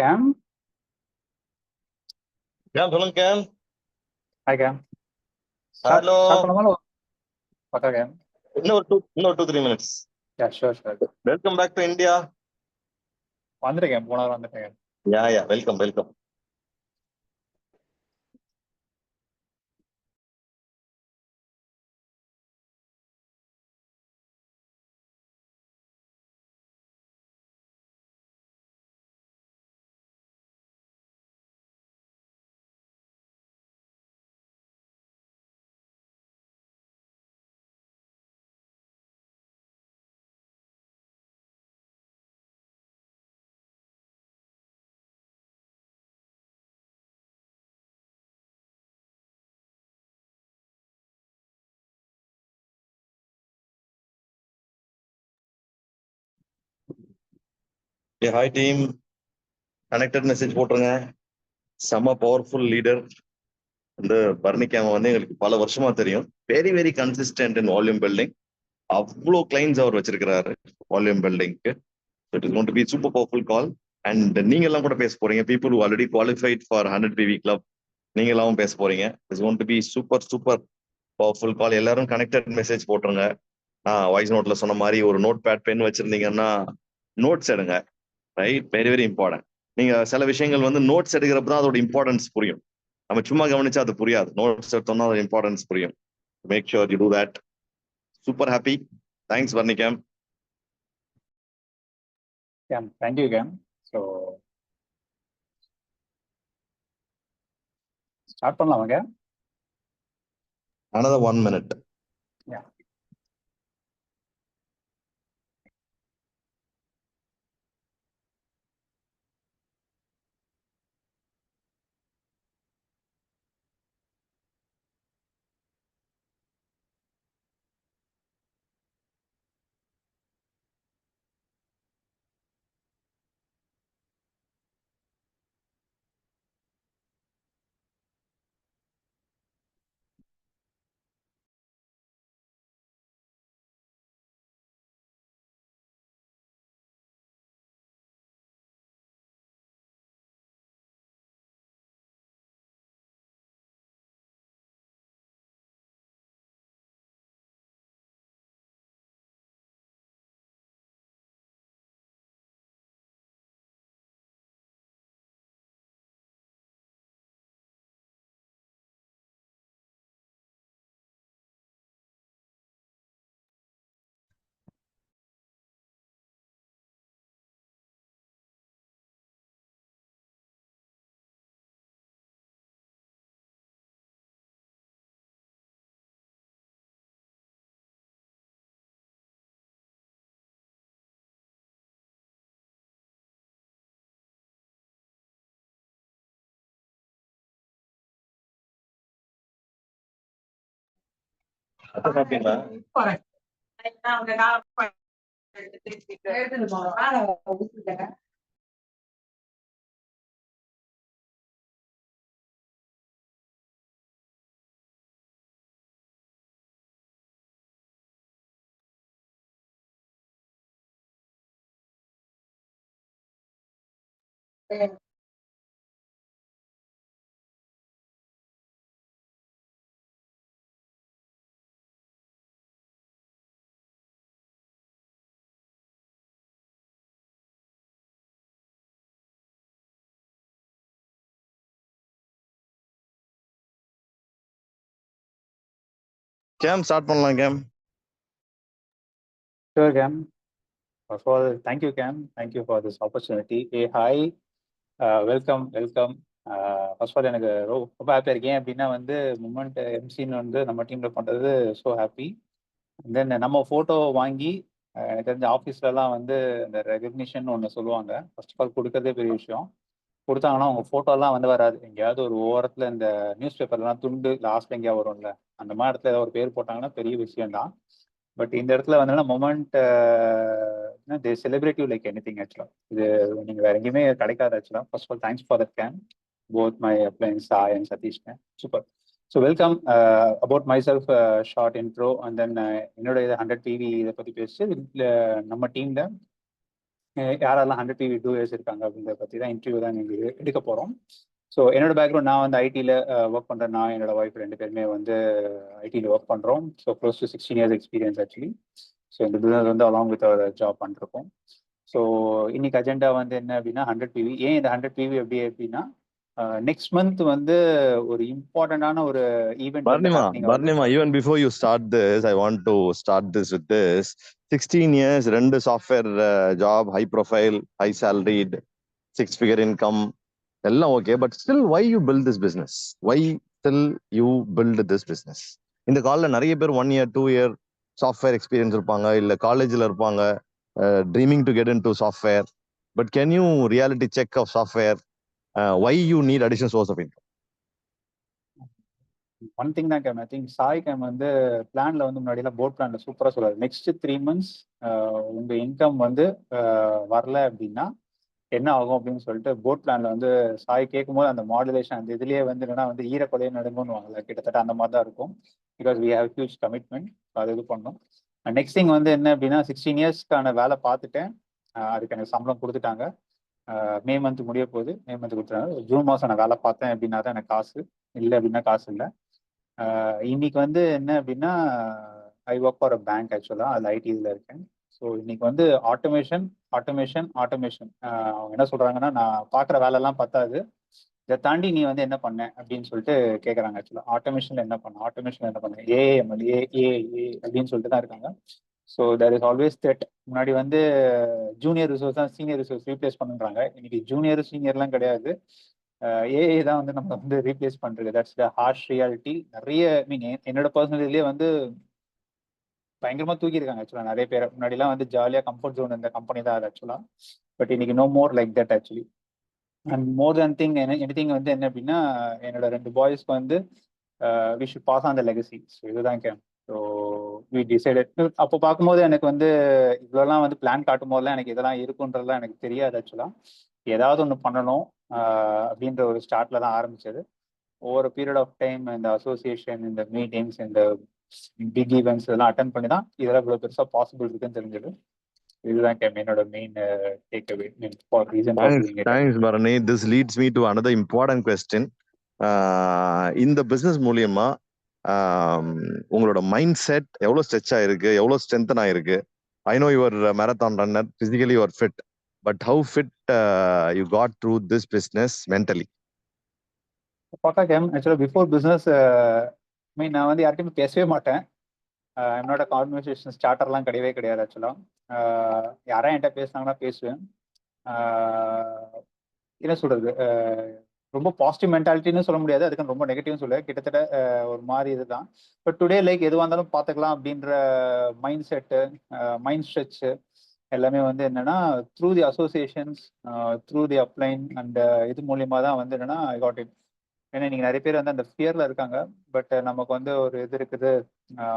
Game. Game சொல்லுங்க game. Hi game. Hello. Start பண்ணலாமா? பக்கா கேம். இன்னொரு 2-3 minutes. Yeah sure. Welcome back to India. வந்துட்டேன், போன வாரம் வந்துட்டேன். Yeah welcome. Hi team, connected message போட்டுருங்க. செம பவர்ஃபுல் லீடர் வந்து பர்னி கேம் வந்து எங்களுக்கு பல வருஷமா தெரியும். Very consistent in volume building. அவ்வளோ கிளைண்ட்ஸ் அவர் வச்சிருக்கிறாரு வால்யூம் பில்டிங்க்கு. It is going to be super powerful call. And நீங்க எல்லாம் கூட பேச போறீங்க. People who already qualified for 100 PV club, நீங்க எல்லாம் பேச போறீங்க. It's going to be super powerful call. எல்லாரும் கனெக்டட் மெசேஜ் போட்டுருங்க. வாய்ஸ் நோட்ல சொன்ன மாதிரி ஒரு நோட் பேட் பென் வச்சிருந்தீங்கன்னா நோட்ஸ் எடுங்க. Right, very important. நீங்க சில விஷயங்கள் வந்து நோட்ஸ் எடுக்கிறப்ப தான் அதோட இம்பார்ட்டன்ஸ் புரியும். நம்ம சும்மா கவனிச்சா அது புரியாது. நோட்ஸ் எடுத்தோம்னா அதோட இம்பார்ட்டன்ஸ் புரியும். Make sure you do that. Super happy. Thanks Bharani game. Thank you game. So start பண்ணலாமா கேம்? Another 1 minute. யா. சாப்பிட்டீங்களா? கேம் ஸ்டார்ட் பண்ணலாம் game. Sure game. First of all, thank you, Cam. Thank you for this opportunity. Hey, hi. Welcome. First of all எனக்கு ரொம்ப ஹாப்பியாக இருக்கேன். அப்படின்னா வந்து moment எம்சின்னு வந்து நம்ம டீமில் பண்ணுறது ஸோ ஹாப்பி. தென் நம்ம ஃபோட்டோ வாங்கி எனக்கு தெரிஞ்ச ஆஃபீஸ்லலாம் வந்து இந்த ரெகக்னிஷன் ஒன்று சொல்லுவாங்க. ஃபர்ஸ்ட் ஆஃப் ஆல் கொடுக்கறதே பெரிய விஷயம். கொடுத்தாங்கன்னா உங்கள் ஃபோட்டோலாம் வந்து வராது. எங்கேயாவது ஒரு ஓரத்தில் இந்த நியூஸ் பேப்பர்லாம் துண்டு லாஸ்ட்ல எங்கேயா வரும்ல, அந்த மாதிரி இடத்துல ஏதாவது ஒரு பேர் போட்டாங்கன்னா பெரிய விஷயம்தான். பட் இந்த இடத்துல வந்து moment they celebrate you like anything. ஆக்சுவலாக இது நீங்கள் வேற எங்கேயுமே கிடைக்காது. ஆக்சுவலாக first of all thanks for that game, both my uplines Sai and Satish game. Super. So welcome. About myself short intro and then என்னோட 100 PV இதை பற்றி பேசிட்டு நம்ம டீமில் யாரெல்லாம் 100 PV டூயர்ஸ் இருக்காங்க அப்படின்றத பற்றி தான் இன்டர்வியூ தான் நீங்கள் எடுக்க போகிறோம். ஸோ என்னோட பேக்ரவுண்ட், நான் வந்து ஐடியில் ஒர்க் பண்ணுறேன். நான் என்னோட ஒய்ஃப் 2 பேருமே வந்து ஐடியில் ஒர்க் பண்ணுறோம். So close to 16 years experience actually. So இந்த பிஸ்னஸ் வந்து அலாங் வித் அவர் ஜாப் பண்ணிருக்கோம். ஸோ இன்னைக்கு அஜெண்டா வந்து என்ன அப்படின்னா 100 PV. ஏன் இந்த 100 PV அப்படின்னா நெக்ஸ்ட் மந்த் வந்து ஒரு இம்பார்ட்டண்டான ஒரு ஈவெண்ட் வந்து ஹேப்பனிங் ஆகுது. Barnima, even before you start this, I want to start this with this. 16 years, 2 software job, high profile, high salaried, 6-figure income. எல்லாம் okay, but still why you build this business? Why still you build this business? இந்த காலில் நிறைய பேர் 1 year 2 year software experience இருப்பாங்க, இல்லை காலேஜில் இருப்பாங்க, dreaming to get into software. But can you reality check of software? Why you need additional source of income? One thing தான் game, I think Sai game வந்து பிளான்ல வந்து முன்னாடியெல்லாம் போர்ட் பிளான்ல சூப்பராக சொல்லுவார். நெக்ஸ்ட் 3 months உங்க இன்கம் வந்து வரல அப்படின்னா என்ன ஆகும் அப்படின்னு சொல்லிட்டு போர்ட் பிளான்ல வந்து சாய் கேட்கும் போது அந்த மாடுலேஷன் அந்த இதுலயே வந்து என்னன்னா வந்து ஈரக்கொலையை நடுங்கும்னு வாங்கல, கிட்டத்தட்ட அந்த மாதிரி தான் இருக்கும். Because we have huge commitment, அது இது பண்ணோம். நெக்ஸ்ட் திங் வந்து என்ன அப்படின்னா 16 yearsக்கான வேலை பார்த்துட்டேன். அதுக்கு எனக்கு சம்பளம் கொடுத்துட்டாங்க. மே மந்த் முடிய போகுது, மே மந்த் கொடுத்துட்டாங்க. ஜூன் மாதம் நான் வேலை பார்த்தேன் அப்படின்னா தான் எனக்கு காசு, இல்லை அப்படின்னா காசு இல்லை. இன்னைக்கு வந்து என்ன அப்படின்னா I work for a bank ஆக்சுவலாக, அது ஐடி இதில் இருக்கேன். ஸோ இன்னைக்கு வந்து ஆட்டோமேஷன் ஆட்டோமேஷன் ஆட்டோமேஷன். அவங்க என்ன சொல்றாங்கன்னா, நான் பார்க்குற வேலைலாம் பத்தாது, இதை தாண்டி நீ வந்து என்ன பண்ண அப்படின்னு சொல்லிட்டு கேட்குறாங்க. ஆக்சுவலாக ஆட்டோமேஷன்ல என்ன பண்ண, ஆட்டோமேஷன்ல என்ன பண்ண, ஏஎம்எல் ஏ அப்படின்னு சொல்லிட்டு தான் இருக்காங்க. So there is always that. முன்னாடி வந்து ஜூனியர் ரிசோர்ஸ் தான் சீனியர் ரிசோர்ஸ் ரீப்ளேஸ் பண்ணுறாங்க. இன்னைக்கு ஜூனியர் சீனியர்லாம் கிடையாது, ஏஐ தான் வந்து நம்ம வந்து ரீப்ளேஸ் பண்றது. That's the harsh reality. நிறைய மீன் என்னோட பர்சனல் இதுலேயே வந்து பயங்கரமா தூக்கியிருக்காங்க ஆக்சுவலா நிறைய பேர். முன்னாடிலாம் வந்து ஜாலியாக கம்ஃபர்ட் ஜோன் இந்த கம்பெனி தான் அது ஆக்சுவலா. பட் இன்னைக்கு no more like that actually. And more than thing anything வந்து என்ன அப்படின்னா, என்னோட 2 பாய்ஸ்க்கு வந்து we should pass on the legacy. So இதுதான் கேம். So we decided. அப்போ பார்க்கும்போது எனக்கு வந்து இவ்வளோலாம் வந்து பிளான் காட்டும் போதெல்லாம் எனக்கு இதெல்லாம் இருக்குன்றதுலாம் எனக்கு தெரியாது ஆக்சுவலா. ஏதாவது ஒன்று பண்ணணும் அப்படின்ற ஒரு ஸ்டார்ட்ல தான் ஆரம்பிச்சது. ஓவர் பீரியட் ஆஃப் டைம் இந்த அசோசியேஷன், இந்த மீட்டிங்ஸ், இந்த பிக் ஈவெண்ட்ஸ் இதெல்லாம் அட்டன் பண்ணி தான் இதெல்லாம் இவ்வளோ பெருசாக பாசிபிள் இருக்குன்னு தெரிஞ்சது. இதுதான் என்னோட main takeaway for reason of doing it. Thanks, Bharani. This leads me to another important question. இந்த பிசினஸ் மூலியமா உங்களோட மைண்ட் செட் எவ்வளவு ஸ்ட்ரெச் ஆயிருக்கு, எவ்வளவு ஸ்ட்ரென்தன் ஆயிருக்கு? I know your marathon runner, physically your fit, but how fit you got through this business mentally? பக்கா game. ஆக்சுவலாக before business mean நான் வந்து யார்கிட்டயுமே பேசவே மாட்டேன். என்னோட கான்வர்சேஷன் ஸ்டார்டர்லாம் கிடையவே கிடையாது ஆக்சுவலாக. யாரும் என்கிட்ட பேசினாங்கன்னா பேசுவேன். என்ன சொல்றது, ரொம்ப பாசிட்டிவ் மென்டாலிட்டின்னு சொல்ல முடியாது, அதுக்கு ரொம்ப நெகட்டிவ்னு சொல்ல, கிட்டத்தட்ட ஒரு மாதிரி இதுதான். பட் டுடே லைக் எதுவாக இருந்தாலும் பார்த்துக்கலாம் அப்படின்ற மைண்ட் செட்டு, மைண்ட் ஸ்ட்ரெச்சு எல்லாமே வந்து என்னன்னா through the associations, through the upline and இது மூலியமா தான் வந்து என்னன்னா ஐ காட் இட். ஏன்னா நீங்க நிறைய பேர் வந்து அந்த ஃபியர்ல இருக்காங்க, பட் நமக்கு வந்து ஒரு இது இருக்குது,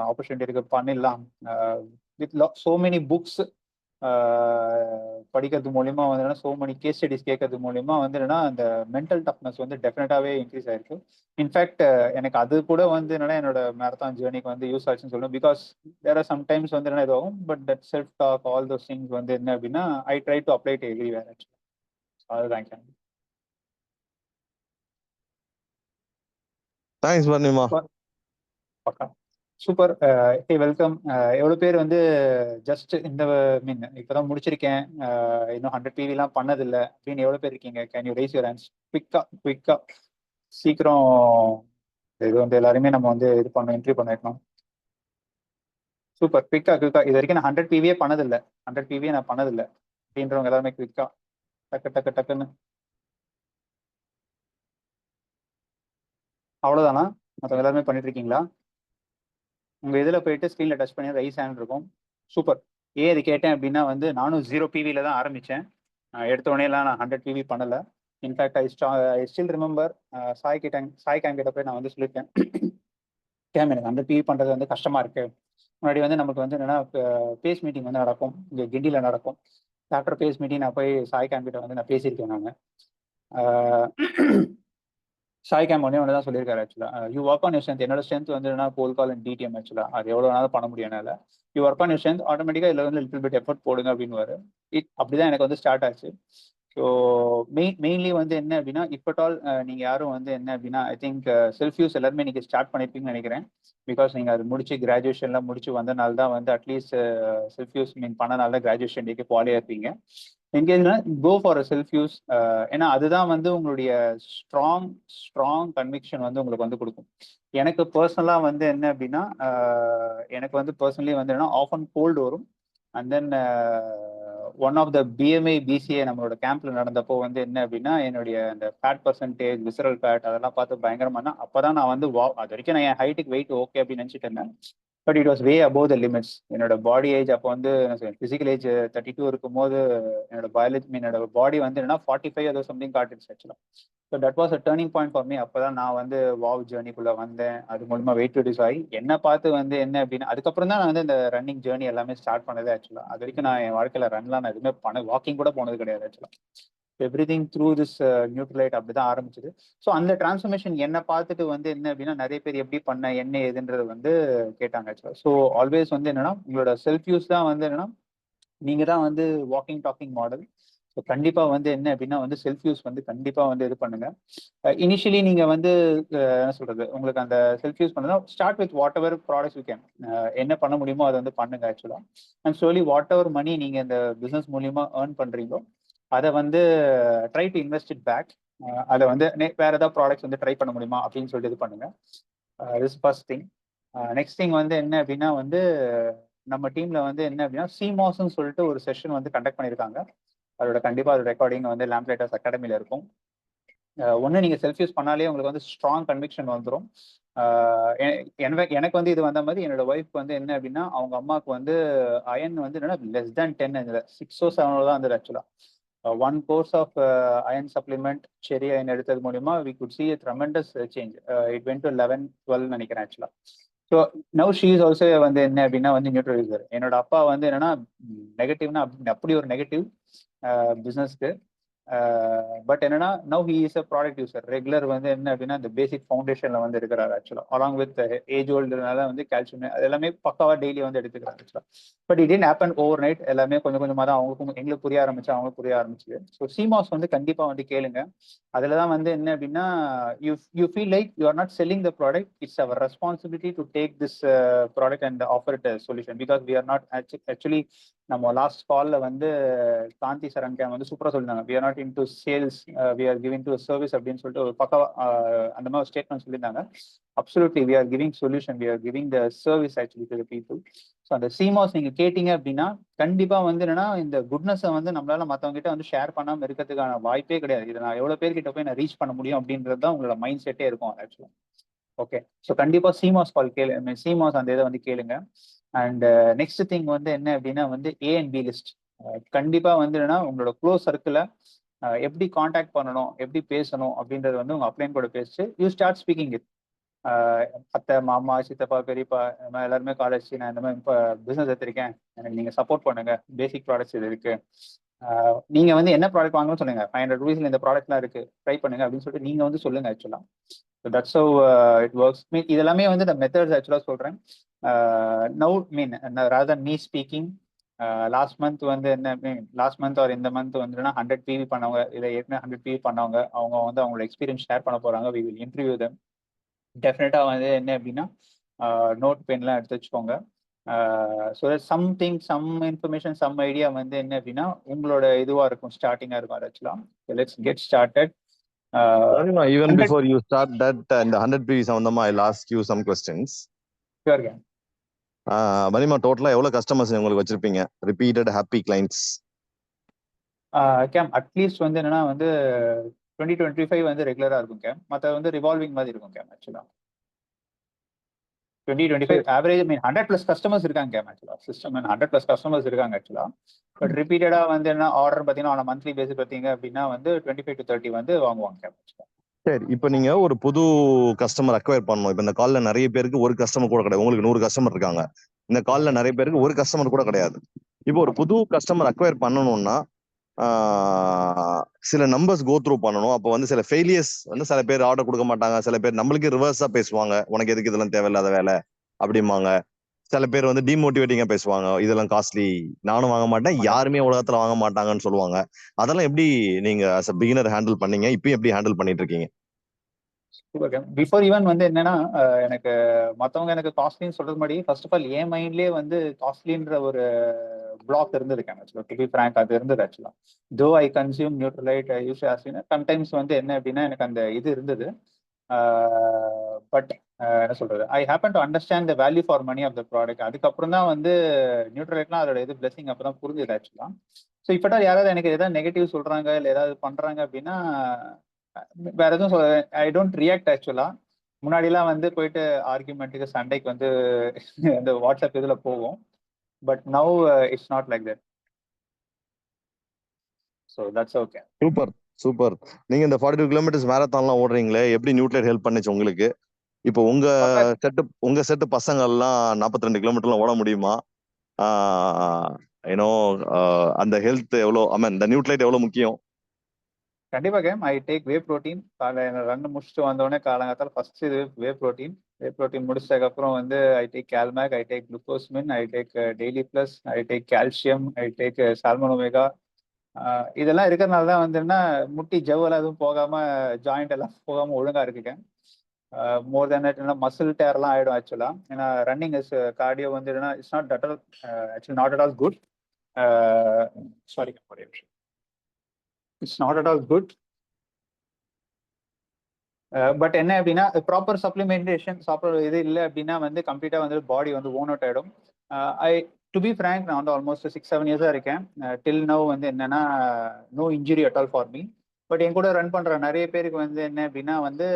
ஆப்பர்ச்சுனிட்டி இருக்கு, பண்ணிடலாம். வித் சோ மெனி புக்ஸ் படிக்கிறது மூலியமா வந்து என்னன்னா, சோ மெனி கேஸ் ஸ்டடிஸ் கேட்கறது மூலியமா வந்து என்னன்னா அந்த மென்டல் டஃப்னஸ் வந்து டெஃபினட்டாவே இன்க்ரீஸ் ஆயிருக்கு. இன்ஃபேக்ட் எனக்கு அது கூட வந்து என்னன்னா என்னோட மேரத்தான் ஜேர்னிக்கு வந்து யூஸ் ஆச்சுன்னு சொல்லணும். பிகாஸ் வேற சம்டைம்ஸ் வந்து என்ன இதுவாகும், but that self talk all those things வந்து என்ன அப்படின்னா I try to apply to everywhere actually. அதுதான் கேம். தேங்க்ஸ் பர்னிமா. பக்கா சூப்பர். ஹே வெல்கம். எவ்வளோ பேர் வந்து ஜஸ்ட் இந்த மீன் இப்போதான் முடிச்சிருக்கேன், இன்னும் 100 PVலாம் பண்ணதில்லை அப்படின்னு எவ்வளோ பேர் இருக்கீங்க? Can you raise your hands? குவிக்கா சீக்கிரம். இது வந்து எல்லாருமே நம்ம வந்து இது பண்ண என்ட்ரி பண்ண வைக்கணும். சூப்பர், குவிக்கா. இது வரைக்கும் நான் 100 PVயே பண்ணதில்லை, 100 PVயே நான் பண்ணதில்லை அப்படின்றவங்க எல்லாருமே குவிக்கா டக்குன்னு. அவ்வளோதானா? மற்றவங்க எல்லாருமே பண்ணிட்டு இருக்கீங்களா? உங்க இதில் போயிட்டு ஸ்க்ரீனில் டச் பண்ணி ரைஸ் ஹேண்ட் இருக்கும். சூப்பர். ஏன் இது கேட்டேன் அப்படின்னா வந்து நானும் 0 PVல தான் ஆரம்பித்தேன். எடுத்த உடனேலாம் நான் 100 PV பண்ணலை. In fact I still remember Sai game கிட்ட போய் நான் வந்து சொல்லியிருக்கேன், கேம் எனக்கு 100 PV பண்ணுறது வந்து கஷ்டமா இருக்கு. முன்னாடி வந்து நமக்கு வந்து என்னன்னா பேஸ் மீட்டிங் வந்து நடக்கும், இங்கே கிண்டியில் நடக்கும். ஆஃப்டர் பேஸ் மீட்டிங் நான் போய் சாய் கேம் கிட்ட வந்து நான் பேசியிருக்கேன். நான் சாய் கேம் ஒன்று தான் சொல்லியிருக்காரு ஆக்சுவலா. You work on your strength. என்னோட ஸ்ட்ரென்த் வந்து என்ன கோல் கால் அண்ட் டிடிஎம் ஆக்சுவலா. அது எவ்வளோ வேணாலும் பண்ண முடியும் என்னால். You work on your strength, ஆட்டோமேட்டிக்காக இதில் வந்து லிட்டில் பிட் எஃபர்ட் போடுங்க அப்படின்னு. அப்படிதான் எனக்கு வந்து ஸ்டார்ட் ஆச்சு. ஸோ மெயின்லி வந்து என்ன அப்படின்னா, இஃப் அட் ஆல் நீங்கள் யாரும் வந்து என்ன அப்படின்னா, ஐ திங்க் செல்ஃப் யூஸ் எல்லாருமே நீங்கள் ஸ்டார்ட் பண்ணியிருப்பீங்கன்னு நினைக்கிறேன். பிகாஸ் நீங்கள் அது முடிச்சு கிராஜுவேஷன்லாம் முடிச்சு வந்தனால தான் வந்து அட்லீஸ்ட் செல்ஃப் யூஸ் பண்ணனால தான் கிராஜுவேஷன் டேக்கு குவாலியாக இருப்பீங்க. எங்கேஜ்னா go for a self use. ஏன்னா அதுதான் வந்து உங்களுடைய ஸ்ட்ராங் ஸ்ட்ராங் கன்விக்ஷன் வந்து உங்களுக்கு வந்து கொடுக்கும். எனக்கு பர்சனலாக வந்து என்ன அப்படின்னா, எனக்கு வந்து பர்சனலி வந்து என்ன ஆஃப் அண்ட் கோல்டு வரும். And then one of the PMI PCA நம்மளோட கேம்ப்ல நடந்தப்போ வந்து என்ன அப்படின்னா, என்னுடைய அந்த ஃபேட் பர்சன்டேஜ் விசரல் ஃபேட் அதெல்லாம் பார்த்து பயங்கரமான அப்பதான் நான் வந்து அது வரைக்கும் நான் என் ஹைட்டுக்கு வெயிட் ஓகே அப்படின்னு நினச்சிட்டு இருந்தேன். But it was way above the limits. என்னோட பாடி ஏஜ் அப்போ வந்து பிசிக்கல் ஏஜ் 32 இருக்கும் போது என்னோட பயாலஜி என்னோட பாடி வந்து என்னன்னா 45 ஏதோ சம்திங் காட்டுச்சு ஆக்சுவலா. So that was a turning point for me. அப்பதான் நான் வந்து வாவ் ஜேர்னிக்குள்ள வந்தேன். அது மூலமா வெயிட் ரெடியூஸ் ஆகி என்ன பார்த்து வந்து என்ன அப்படின்னா, அதுக்கப்புறம் தான் நான் வந்து இந்த ரன்னிங் ஜேர்னி எல்லாமே ஸ்டார்ட் பண்ணது ஆக்சுவலா. அது வரைக்கும் நான் என் வாழ்க்கையில ரன்லாம் நான் எதுவுமே வாக்கிங் கூட போனது கிடையாது ஆக்சுவலா. Every thing through this Nutrilite அப்படிதான் ஆரம்பிச்சது. ஸோ அந்த டிரான்ஸ்ஃபர்மேஷன் என்ன பார்த்துட்டு வந்து என்ன அப்படின்னா, நிறைய பேர் எப்படி பண்ண என்ன ஏதுன்றது வந்து கேட்டாங்க ஆக்சுவலா. ஸோ ஆல்வேஸ் வந்து என்னன்னா, உங்களோட செல்ஃப் யூஸ் தான் வந்து என்னன்னா, நீங்க தான் வந்து வாக்கிங் டாக்கிங் மாடல். ஸோ கண்டிப்பா வந்து என்ன அப்படின்னா வந்து செல்ஃப் யூஸ் வந்து கண்டிப்பா வந்து இது பண்ணுங்க. இனிஷியலி நீங்க வந்து என்ன சொல்றது, உங்களுக்கு அந்த செல்ஃப் யூஸ் பண்ணா start with whatever products you can. என்ன பண்ண முடியுமோ அதை வந்து பண்ணுங்க ஆக்சுவலா. And slowly whatever money நீங்க இந்த பிசினஸ் மூலியமா ஏர்ன் பண்றீங்களோ அதை வந்து try to invest it back. அதை வந்து வேற ஏதாவது ப்ராடக்ட்ஸ் வந்து ட்ரை பண்ண முடியுமா அப்படின்னு சொல்லிட்டு இது பண்ணுங்க. This first thing. Next thing வந்து என்ன அப்படின்னா வந்து, நம்ம டீம்ல வந்து என்ன அப்படின்னா சிமாஸ்ன்னு சொல்லிட்டு ஒரு செஷன் வந்து கண்டக்ட் பண்ணியிருக்காங்க. அதோட கண்டிப்பா அது ரெக்கார்டிங் வந்து லேம்ப்லைட்டர்ஸ் அகாடமில இருக்கும். ஒன்று நீங்கள் செல்ஃப் யூஸ் பண்ணாலே உங்களுக்கு வந்து ஸ்ட்ராங் கன்விக்ஷன் வந்துடும். எனக்கு வந்து இது வந்த மாதிரி என்னோட ஒய்ஃப் வந்து என்ன அப்படின்னா, அவங்க அம்மாவுக்கு வந்து அயன் வந்து என்னன்னா லெஸ் தேன் 10 6 or 7 தான் இருந்தது ஆக்சுவலா. One course of iron supplement செரி அயன் எடுத்தது மூலியமா we could see a tremendous change. It went to 11 12 நினைக்கிறேன் ஆக்சுவலா. So now she is also வந்து என்ன அப்படின்னா வந்து நியூட்ரல் யூசர். என்னோட அப்பா வந்து என்னன்னா நெகட்டிவ்னா அப்படி ஒரு நெகட்டிவ் பிஸ்னஸ்க்கு. பட் என்னன்னா now he is a product user. Regular வந்து என்ன அப்படின்னா இந்த பேசிக் ஃபவுண்டேஷன்ல வந்து இருக்கிறாரு ஆக்சுவலா. அலாங் வித் ஏஜ் ஓல்டுனால வந்து கால்சியம் அது எல்லாமே பக்காவா டெய்லி வந்து எடுத்துக்கிறாரு ஆக்சுவலா. But it did happen over night. எல்லாமே கொஞ்சம் கொஞ்சமாக தான் அவங்களுக்கும் எங்களுக்கு புரிய ஆரம்பிச்சு, அவங்களுக்கு புரிய ஆரம்பிச்சு. ஸோ சிமாஸ் வந்து கண்டிப்பா வந்து கேளுங்க. அதுல தான் வந்து என்ன அப்படின்னா, you feel like you are not selling the product. It's our responsibility to take this product and offer it solution. Because we are not actually நம்ம லாஸ்ட் கால்ல வந்து காந்தி சரண்கே வந்து சூப்பரா சொல்லியிருந்தாங்க. We are not into sales, we are giving to service அப்படின்னு சொல்லிட்டு ஒரு பக்கா அந்த மாதிரி ஸ்டேட்மெண்ட் சொல்லியிருந்தாங்க. Absolutely we are giving solution, we are giving the service actually to the people. So அந்த சிமாஸ் நீங்க கேட்டீங்க அப்படின்னா கண்டிப்பா வந்து என்னன்னா இந்த குட்னஸை வந்து நம்மளால மற்றவங்க கிட்ட வந்து ஷேர் பண்ணாம இருக்கிறதுக்கான வாய்ப்பே கிடையாது. இதை நான் எவ்வளவு பேர்கிட்ட போய் நான் ரீச் பண்ண முடியும் அப்படின்றது தான் உங்களோட மைண்ட் செட்டே இருக்கும் ஆக்சுவலா. ஓகே, ஸோ கண்டிப்பா சிமாஸ் கால் கேளு, சிமாஸ் அந்த இதை வந்து கேளுங்க. அண்ட் நெக்ஸ்ட் திங் வந்து என்ன அப்படின்னா வந்து ஏ அண்ட் பி லிஸ்ட். கண்டிப்பா வந்து என்னன்னா உங்களோட க்ளோஸ் சர்க்கிள எப்படி காண்டாக்ட் பண்ணணும், எப்படி பேசணும் அப்படின்றது வந்து உங்க அப்ளைன் கூட பேசிச்சு யூ ஸ்டார்ட் ஸ்பீக்கிங் இட். அத்தை, மாமா, சித்தப்பா, பெரியப்பா எல்லாருமே காலேஜ் நான் இந்த மாதிரி இப்போ பிசினஸ் எடுத்திருக்கேன், எனக்கு நீங்க சப்போர்ட் பண்ணுங்க, பேசிக் ப்ராடக்ட்ஸ் இது இருக்கு, நீங்க வந்து என்ன ப்ராடக்ட் வாங்கணும்னு சொல்லுங்க, 500 rupees இந்த ப்ராடக்ட்லாம் இருக்கு, ட்ரை பண்ணுங்க அப்படின்னு சொல்லிட்டு நீங்க வந்து சொல்லுங்க ஆக்சுவலா. That's how it works. இது எல்லாமே வந்து இந்த மெத்தட்ஸ் ஆக்சுவலா சொல்றேன். Now rather than me speaking, last month வந்து என்ன லாஸ்ட் மந்த் ஆர் இந்த மந்த் வந்துன்னா 100 PV பண்ணவங்க, இதை ஏற்கனவே 100 PV பண்ணவங்க, அவங்க வந்து அவங்களோட எக்ஸ்பீரியன்ஸ் ஷேர் பண்ண போறாங்க. we will interview them. டெஃபினட்டா வந்து என்ன அப்படின்னா நோட் பென்லாம் எடுத்து வச்சுக்கோங்க. So something some information some idea வந்து என்ன அப்படின்னா உங்களோட இதுவா இருக்கும், ஸ்டார்டிங்கா இருக்கும் ஆக்சுவலா. Let's get started. Even before you start that and the 100 PV சம்பந்தமா I'll ask you some questions. Sure. மணிமா டோட்டலா எவ்வளவு கஸ்டமர்ஸ் உங்களுக்கு வச்சிருப்பீங்க, repeated happy clients? Game at least வந்து என்னன்னா வந்து 20-25 வந்து ரெகுலரா இருக்கும் கேம். மற்ற வந்து ரிவால்விங் மாதிரி இருக்கும் கேம் ஆக்சுவலா. 20-25 ஆவரேஜ் 100+ கஸ்டமர்ஸ் இருக்காங்க கேம் ஆக்சுவலா. சிஸ்டம் 100+ கஸ்டமர்ஸ் இருக்காங்க ஆக்சுவலா. பட் ரிப்பீட்டடா வந்து என்ன ஆர்டர் பார்த்தீங்கன்னா மந்த்லி பேசிஸ் பார்த்தீங்க அப்படின்னா வந்து 25-30 வந்து வாங்குவாங்க கேம் ஆக்சுவலா. சரி, இப்போ நீங்க ஒரு புது கஸ்டமர் அக்வயர் பண்ணணும். இப்போ இந்த கால்ல நிறைய பேருக்கு ஒரு கஸ்டமர் கூட கிடையாது, உங்களுக்கு 100 கஸ்டமர் இருக்காங்க. இந்த கால்ல நிறைய பேருக்கு ஒரு கஸ்டமர் கூட கிடையாது. இப்போ ஒரு புது கஸ்டமர் அக்வயர் பண்ணணும்னா சில நம்பர்ஸ் கோ த்ரூ பண்ணணும். அப்போ வந்து சில ஃபெயிலியர்ஸ் வந்து சில பேர் ஆர்டர் கொடுக்க மாட்டாங்க, சில பேர் நம்மளுக்கு ரிவர்ஸா பேசுவாங்க, உனக்கு எதுக்கு இதெல்லாம் தேவையில்லாத வேலை அப்படிம்பாங்க. சில பேர் வந்து டிமோட்டிவேட்டிங்கா பேசுவாங்க, இதெல்லாம் காஸ்ட்லி, நானும் வாங்க மாட்டேன், ஆமா கேம். யாருமே உலகத்துல வாங்க மாட்டாங்கன்னு சொல்லுவாங்க. அதெல்லாம் எப்படி நீங்க as a beginner ஹேண்டில் பண்ணீங்க, இப்பயும் எப்படி ஹேண்டில் பண்ணிட்டு இருக்கீங்க? Super game. பிஃபோர் ஈவன் வந்து என்னன்னா எனக்கு மத்தவங்க எனக்கு காஸ்ட்லின்னு சொல்றது முன்னாடி ஃபர்ஸ்ட் ஆஃப் ஆல் என் மைண்ட்லயே வந்து காஸ்ட்லின்ற ஒரு பிளாக் இருந்தது கேம். ஆக்சுவலா டு பி ஃப்ராங்க் அது இருந்தது ஆக்சுவலா. தோ ஐ கன்சியூம் நியூட்ரலைட் ஐ யூஸ் ஆஸ்லின் சம்டைம்ஸ் வந்து என்ன அப்படின்னா எனக்கு அந்த இது இருந்தது. பட் என்ன சொல்றது, I happen to understand the value for money of the product. அதுக்கப்புறம் தான் வந்து நியூட்ரலைட்லாம் அதோட இது பிளஸிங் அப்போ தான் புரிஞ்சுது ஆக்சுவலா. ஸோ இப்பட்டா யாராவது எனக்கு ஏதாவது நெகட்டிவ் சொல்றாங்க இல்லை ஏதாவது பண்றாங்க அப்படின்னா வேற எதுவும் சொல்ல ஐ டோன்ட் ரியாக்ட் ஆக்சுவலா. முன்னாடிலாம் வந்து போயிட்டு ஆர்குமெண்ட்டுக்கு சண்டைக்கு வந்து அந்த வாட்ஸ்அப் இதுல போவோம். But now it's not like that. So that's okay. Super super. நீங்க இந்த 42 கிலோமீட்டர்ஸ் மேரத்தான்லாம் ஓடுறீங்களே, எப்படி நியூட்ரலைட் ஹெல்ப் பண்ணுச்சு உங்களுக்கு? இப்போ உங்க செட்டு பசங்க எல்லாம் 42 கிலோமீட்டர்லாம் ஓட முடியுமா? ஏன்னோ அந்த ஹெல்த் எவ்வளோ, ஐ மீன் இந்த நியூட்ரலைட் எவ்வளவு முக்கியம்? கண்டிப்பா game. I take whey protein. காலைல ரன் முடிச்சுட்டு வந்தோடனே காலங்காத்தால ஃபர்ஸ்ட் இது வே ப்ரோட்டீன். வே ப்ரோட்டீன் முடிச்சதுக்கு அப்புறம் வந்து I take Calmag, I take glucosamine, I take daily plus, I take calcium, I take salmon omega. இதெல்லாம் இருக்கிறதுனால தான் வந்துன்னா முட்டி ஜவ்வெல்லாம் எதுவும் போகாம ஜாயிண்ட் எல்லாம் போகாம ஒழுங்கா இருக்குங்க. மோர் தேன் தட் மசில் டேர்லாம் ஆயிடும் ஆக்சுவலா. ஏன்னா ரன்னிங் இஸ் கார்டியோ வந்து it's not at all actually not at all good. Sorry it's not at all good. But என்ன அப்படின்னா ப்ராப்பர் சப்ளிமெண்டேஷன் சாப்பிட்ற இது இல்லை அப்படின்னா வந்து கம்ப்ளீட்டா வந்து பாடி வந்து ஓன் அவுட் ஆயிடும். ஐ டு பி ஃப்ராங்க் நான் வந்து ஆல்மோஸ்ட் 6-7 இயர்ஸா இருக்கேன். டில் நவ் வந்து என்னன்னா no injury at all for me. But என் கூட ரன் பண்ற நிறைய பேருக்கு வந்து என்ன அப்படின்னா வந்து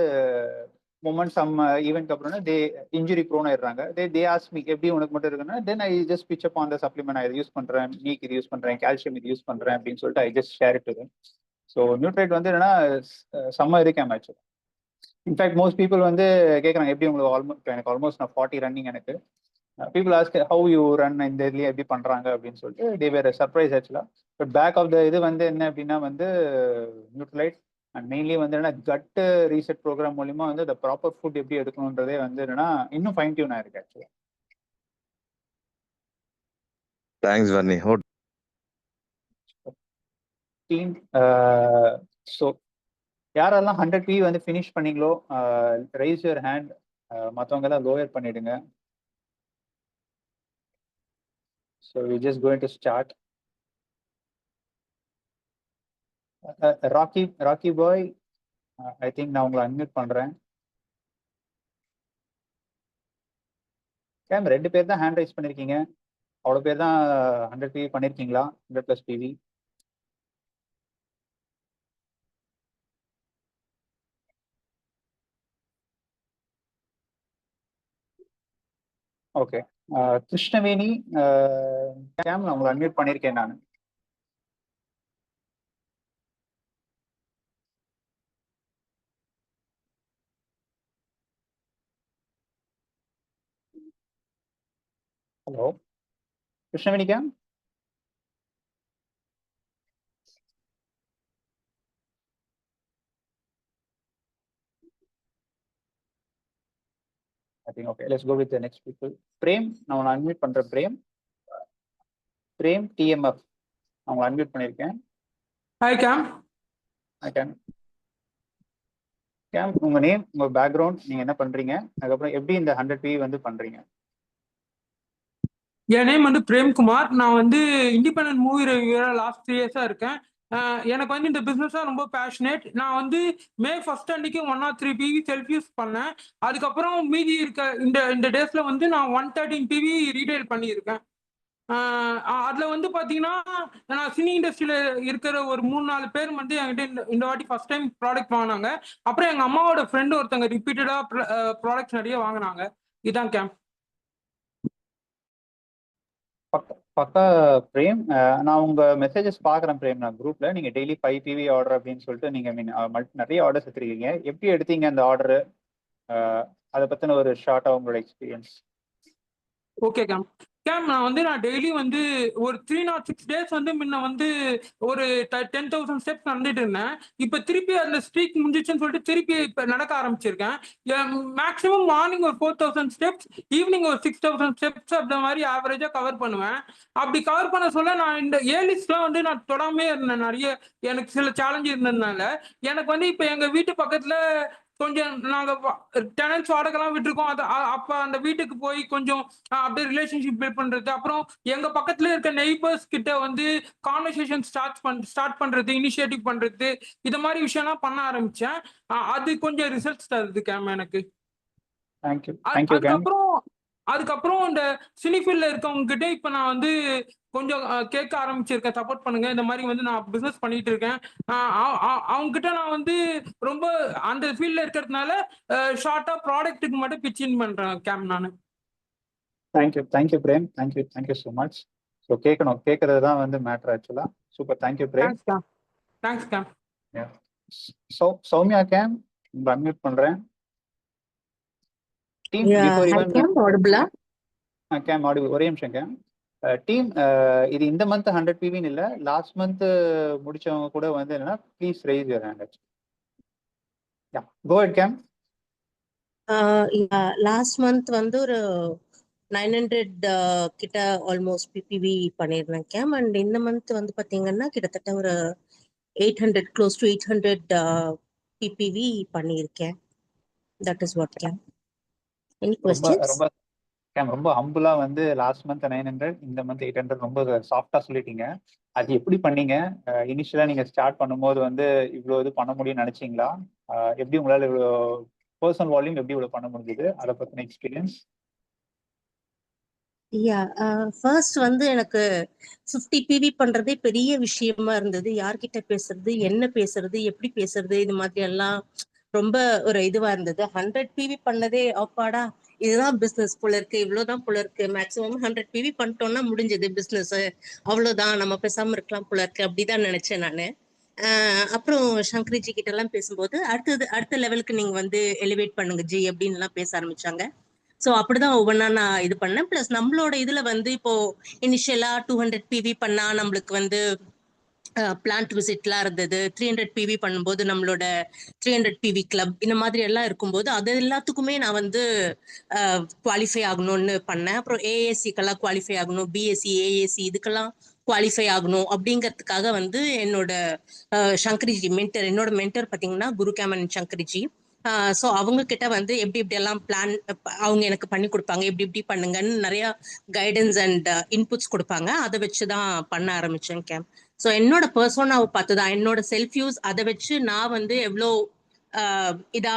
மூமெண்ட் சம் ஈவென்ட் அப்புறம் தே இன்ஜுரி ப்ரோன் ஆயிடுறாங்க. தே ஆஸ்க் மீ எப்படி உனக்கு மட்டும் இருக்குன்னா then I just pitch up on the supplement. நான் இது யூஸ் பண்றேன், நீக் இது யூஸ் பண்றேன், கால்சியம் இது யூஸ் பண்றேன் அப்படின்னு சொல்லிட்டு I just share it to them. So Nutrilite வந்து என்னன்னா செம்ம இருக்கேன் மேட்ச். இன்ஃபேக்ட் மோஸ்ட் பீப்புள் வந்து கேட்குறாங்க எப்படி உங்களுக்கு எனக்கு ஆல்மோஸ்ட் நான் 40 ரன்னிங் எனக்கு. People ask how you run இந்த இதுலேயே எப்படி பண்ணுறாங்க அப்படின்னு சொல்லிட்டு தே வேர் சர்ப்ரைஸ் ஆக்சுவலா. பட் பேக் ஆஃப் த இது வந்து என்ன அப்படின்னா வந்து நியூட்ரலைட் அண்ட் மெயின்லி வந்து என்ன கட் ரீசெட் ப்ரோக்ராம் மூலியமா வந்து இந்த ப்ராப்பர் ஃபுட் எப்படி எடுக்கணுன்றதே வந்து என்னன்னா இன்னும் ஃபைன் டியூன் ஆயிருக்கு ஆக்சுவலா. தேங்க்ஸ் வர்ணி. டீம் ஸோ யாரெல்லாம் 100 PB வந்து ஃபினிஷ் பண்ணீங்களோ ரைஸ் யுவர் ஹேண்ட். மற்றவங்க எல்லாம் லோயர் பண்ணிடுங்க. So we're just going to start. Rocky boy, I think நான் உங்களை அன்மியூட் பண்றேன். கேம் 2 பேர் தான் ஹேண்ட் ரைஸ் பண்ணிருக்கீங்க. அவ்வளோ பேர் தான் 100 PB பண்ணிருக்கீங்களா? 100+ PB. ஓகே. கிருஷ்ணவேணி கேம் நான் உங்களை அன்மியூட் பண்ணியிருக்கேன் நான். ஹலோ கிருஷ்ணவேணி கேம். I think okay. Let's go with the next people. Prem நான் உங்களை அன்மியூட் பண்றேன். பிரேம் TMF நான் உங்களை அன்மியூட் பண்ணியிருக்கேன். Hi game. கேம் உங்க நேம், உங்க பேக்ரவுண்ட், நீங்க என்ன பண்றீங்க, அதுக்கப்புறம் எப்படி இந்த 100 PB வந்து பண்றீங்க? என் நேம் வந்து பிரேம்குமார். நான் வந்து இண்டிபெண்டன்ட் மூவி ரிவ்யூவரா லாஸ்ட் 3 இயர்ஸா இருக்கேன். எனக்கு வந்து இந்த பிசினஸா ரொம்ப பேஷனேட். நான் வந்து மே 1 அன்னைக்கு 103 PB செல்ஃப் யூஸ் பண்ணேன். அதுக்கப்புறம் மீதி இருக்க இந்த டேஸ்ல வந்து நான் 113 PB ரீடைல் பண்ணியிருக்கேன். அதுல வந்து பாத்தீங்கன்னா நான் சினி இண்டஸ்ட்ரியில இருக்கிற ஒரு 3-4 பேர் வந்து என்கிட்ட இந்த வாட்டி ஃபர்ஸ்ட் டைம் ப்ராடக்ட் வாங்கினாங்க. அப்புறம் எங்க அம்மாவோட ஃப்ரெண்டு ஒருத்தங்க ரிப்பீட்டடா ப்ராடக்ட்ஸ் நிறைய வாங்கினாங்க. இதான் கேம். பக்கா பிரேம். நான் உங்க மெசேஜஸ் பாக்குறேன் பிரேம். நான் குரூப்ல நீங்க டெய்லி 5 PB ஆர்டர் அப்படின்னு சொல்லிட்டு நீங்க நிறைய ஆர்டர்ஸ் எடுத்துருக்கீங்க. எப்படி எடுத்தீங்க அந்த ஆர்டர்? அதை பத்தின ஒரு ஷார்ட்டா உங்களோட எக்ஸ்பீரியன்ஸ். Okay game. கேம் நான் டெய்லி வந்து ஒரு 306 டேஸ் வந்து முன்ன வந்து ஒரு 10,000 ஸ்டெப்ஸ் நடந்துட்டு இருந்தேன். இப்ப திருப்பி அந்த ஸ்ட்ரீக் முடிஞ்சிச்சுன்னு சொல்லிட்டு திருப்பி இப்ப நடக்க ஆரம்பிச்சிருக்கேன். மேக்ஸிமம் மார்னிங் ஒரு 4,000 ஸ்டெப்ஸ், ஈவினிங் ஒரு 6,000 ஸ்டெப்ஸ் அந்த மாதிரி ஆவரேஜா கவர் பண்ணுவேன். அப்படி கவர் பண்ண சொல்ல நான் இந்த ஏர்லிஸ்ட்லாம் வந்து நான் தொடாமே இருந்தேன். நிறைய எனக்கு சில சேலஞ்சு இருந்ததுனால எனக்கு வந்து இப்ப எங்க வீட்டு பக்கத்துல கொஞ்சம் நாங்க டெனன்ஸ் வாடகைலாம் விட்டுருக்கோம். அது அப்ப அந்த வீட்டுக்கு போய் கொஞ்சம் அப்படியே ரிலேஷன்ஷிப் பில்ட் பண்றது, அப்புறம் எங்க பக்கத்துல இருக்க நெய்பர்ஸ் கிட்ட வந்து கான்வர்சேஷன் ஸ்டார்ட் பண்றது, இனிஷியேட்டிவ் பண்றது, இது மாதிரி விஷயம்லாம் பண்ண ஆரம்பிச்சேன். அது கொஞ்சம் ரிசல்ட்ஸ் தருது கேம் எனக்கு. Thank you thank you game. அதுக்கப்புறம் இந்த சினிஃபீல்ட்ல இருக்கவங்க கிட்ட இப்ப நான் வந்து கொஞ்சம் கேட்க ஆரம்பிச்சிருக்கேன், சப்போர்ட் பண்ணுங்க, இந்த மாதிரி வந்து நான் பிசினஸ் பண்ணிட்டு இருக்கேன். அவங்க கிட்ட நான் வந்து ரொம்ப அந்த ஃபீல்ட்ல இருக்கிறதுனால ஷார்ட்டா ப்ராடக்ட்டுக்கு மட்டும் பிச்சின் பண்றேன் கேம் நான். Thank you Prem. Thank you so much. So கேட்கறது தான் வந்து மேட்டர் ஆக்சுவலா. சூப்பர். தேங்க்யூ பிரேம். தேங்க்ஸ் கேம். சௌமியா கேம், உங்களை அன்மியூட் பண்றேன். டீம் பிஃபோர் ஈவன் கேம் ஆடிபிள். ஒரே நிமிஷம் கேம். டீம் இது இந்த மந்த் 100 PVன்னு இல்ல, லாஸ்ட் மந்த் முடிச்சவங்க கூட வந்து என்னன்னா please raise your hand. Yeah go ahead கேம். லாஸ்ட் மந்த் வந்து ஒரு 900 கிட்ட ஆல்மோஸ்ட் பிபிவி பண்ணியிருந்தேன் கேம். அண்ட் இந்த மந்த் வந்து பாத்தீங்கன்னா கிட்டத்தட்ட ஒரு 800 க்ளோஸ் டு 800 பிபிவி பண்ணியிருக்கேன். தட் இஸ் வாட் கேம். Any questions? ரொம்ப ஹம்புலா வந்து லாஸ்ட் மந்த் 900, இந்த மந்த் 800 ரொம்ப சாஃப்டா சொல்லிட்டீங்க. அது எப்படி பண்ணீங்க? இனிஷியலா நீங்க ஸ்டார்ட் பண்ணும்போது வந்து இவ்வளவு இது பண்ண முடியும்னு நினைச்சீங்களா? எப்படி உங்களால இவ்வளோ பர்சனல் வால்யூம் எப்படி இவ்வளவு பண்ண முடியுது? அதை பத்தின எக்ஸ்பீரியன்ஸ். ஃபர்ஸ்ட் வந்து எனக்கு 50 பிவி பண்றதே பெரிய விஷயமா இருந்தது. யார்கிட்ட பேசுறது, என்ன பேசுறது, எப்படி பேசுறது, இது மாதிரி எல்லாம் ரொம்ப ஒரு இதுவா இருந்தது. 100 பிவி பண்ணதே அப்பாடா இதுதான் பிசினஸ் போல இருக்கு, இவ்வளவுதான் போல இருக்கு, மேக்ஸிமம் 100 பிவி பண்ணிட்டோம்னா முடிஞ்சது பிசினஸ், அவ்வளவுதான், நம்ம பேசாம இருக்கலாம் போல இருக்கு, அப்படிதான் நினைச்சேன் நானு. அப்புறம் சங்கரிஜி கிட்ட எல்லாம் பேசும்போது அடுத்த லெவலுக்கு நீங்க வந்து எலிவேட் பண்ணுங்க ஜி அப்படின்னு எல்லாம் பேச ஆரம்பிச்சாங்க. ஸோ அப்படிதான் ஒவ்வொன்றா நான் இது பண்ணேன். பிளஸ் நம்மளோட இதுல வந்து இப்போ இனிஷியலா 200 பிவி பண்ணா நம்மளுக்கு வந்து பிளான்ட் விசிட்லாம் இருந்தது. 300 பிவி பண்ணும்போது நம்மளோட 300 பிவி கிளப் இந்த மாதிரி எல்லாம் இருக்கும்போது அது எல்லாத்துக்குமே நான் வந்து குவாலிஃபை ஆகணும்னு பண்ணேன். அப்புறம் ஏஏசிக்கெல்லாம் குவாலிஃபை ஆகணும், பிஎஸ்சி ஏஏசி இதுக்கெல்லாம் குவாலிஃபை ஆகணும் அப்படிங்கிறதுக்காக வந்து என்னோட சங்கரிஜி மென்டர், என்னோட மென்டர் பார்த்தீங்கன்னா குரு கேமன் சங்கரிஜி. ஸோ அவங்க கிட்ட வந்து எப்படி எல்லாம் பிளான் அவங்க எனக்கு பண்ணி கொடுப்பாங்க, எப்படி பண்ணுங்கன்னு நிறைய கைடன்ஸ் அண்ட் இன்புட்ஸ் கொடுப்பாங்க. அதை வச்சுதான் பண்ண ஆரம்பிச்சேன் கேம். ஸோ என்னோட பர்சனாவை பார்த்துதான், என்னோட செல்ஃப் யூஸ் அதை வச்சு நான் வந்து எவ்வளோ இதா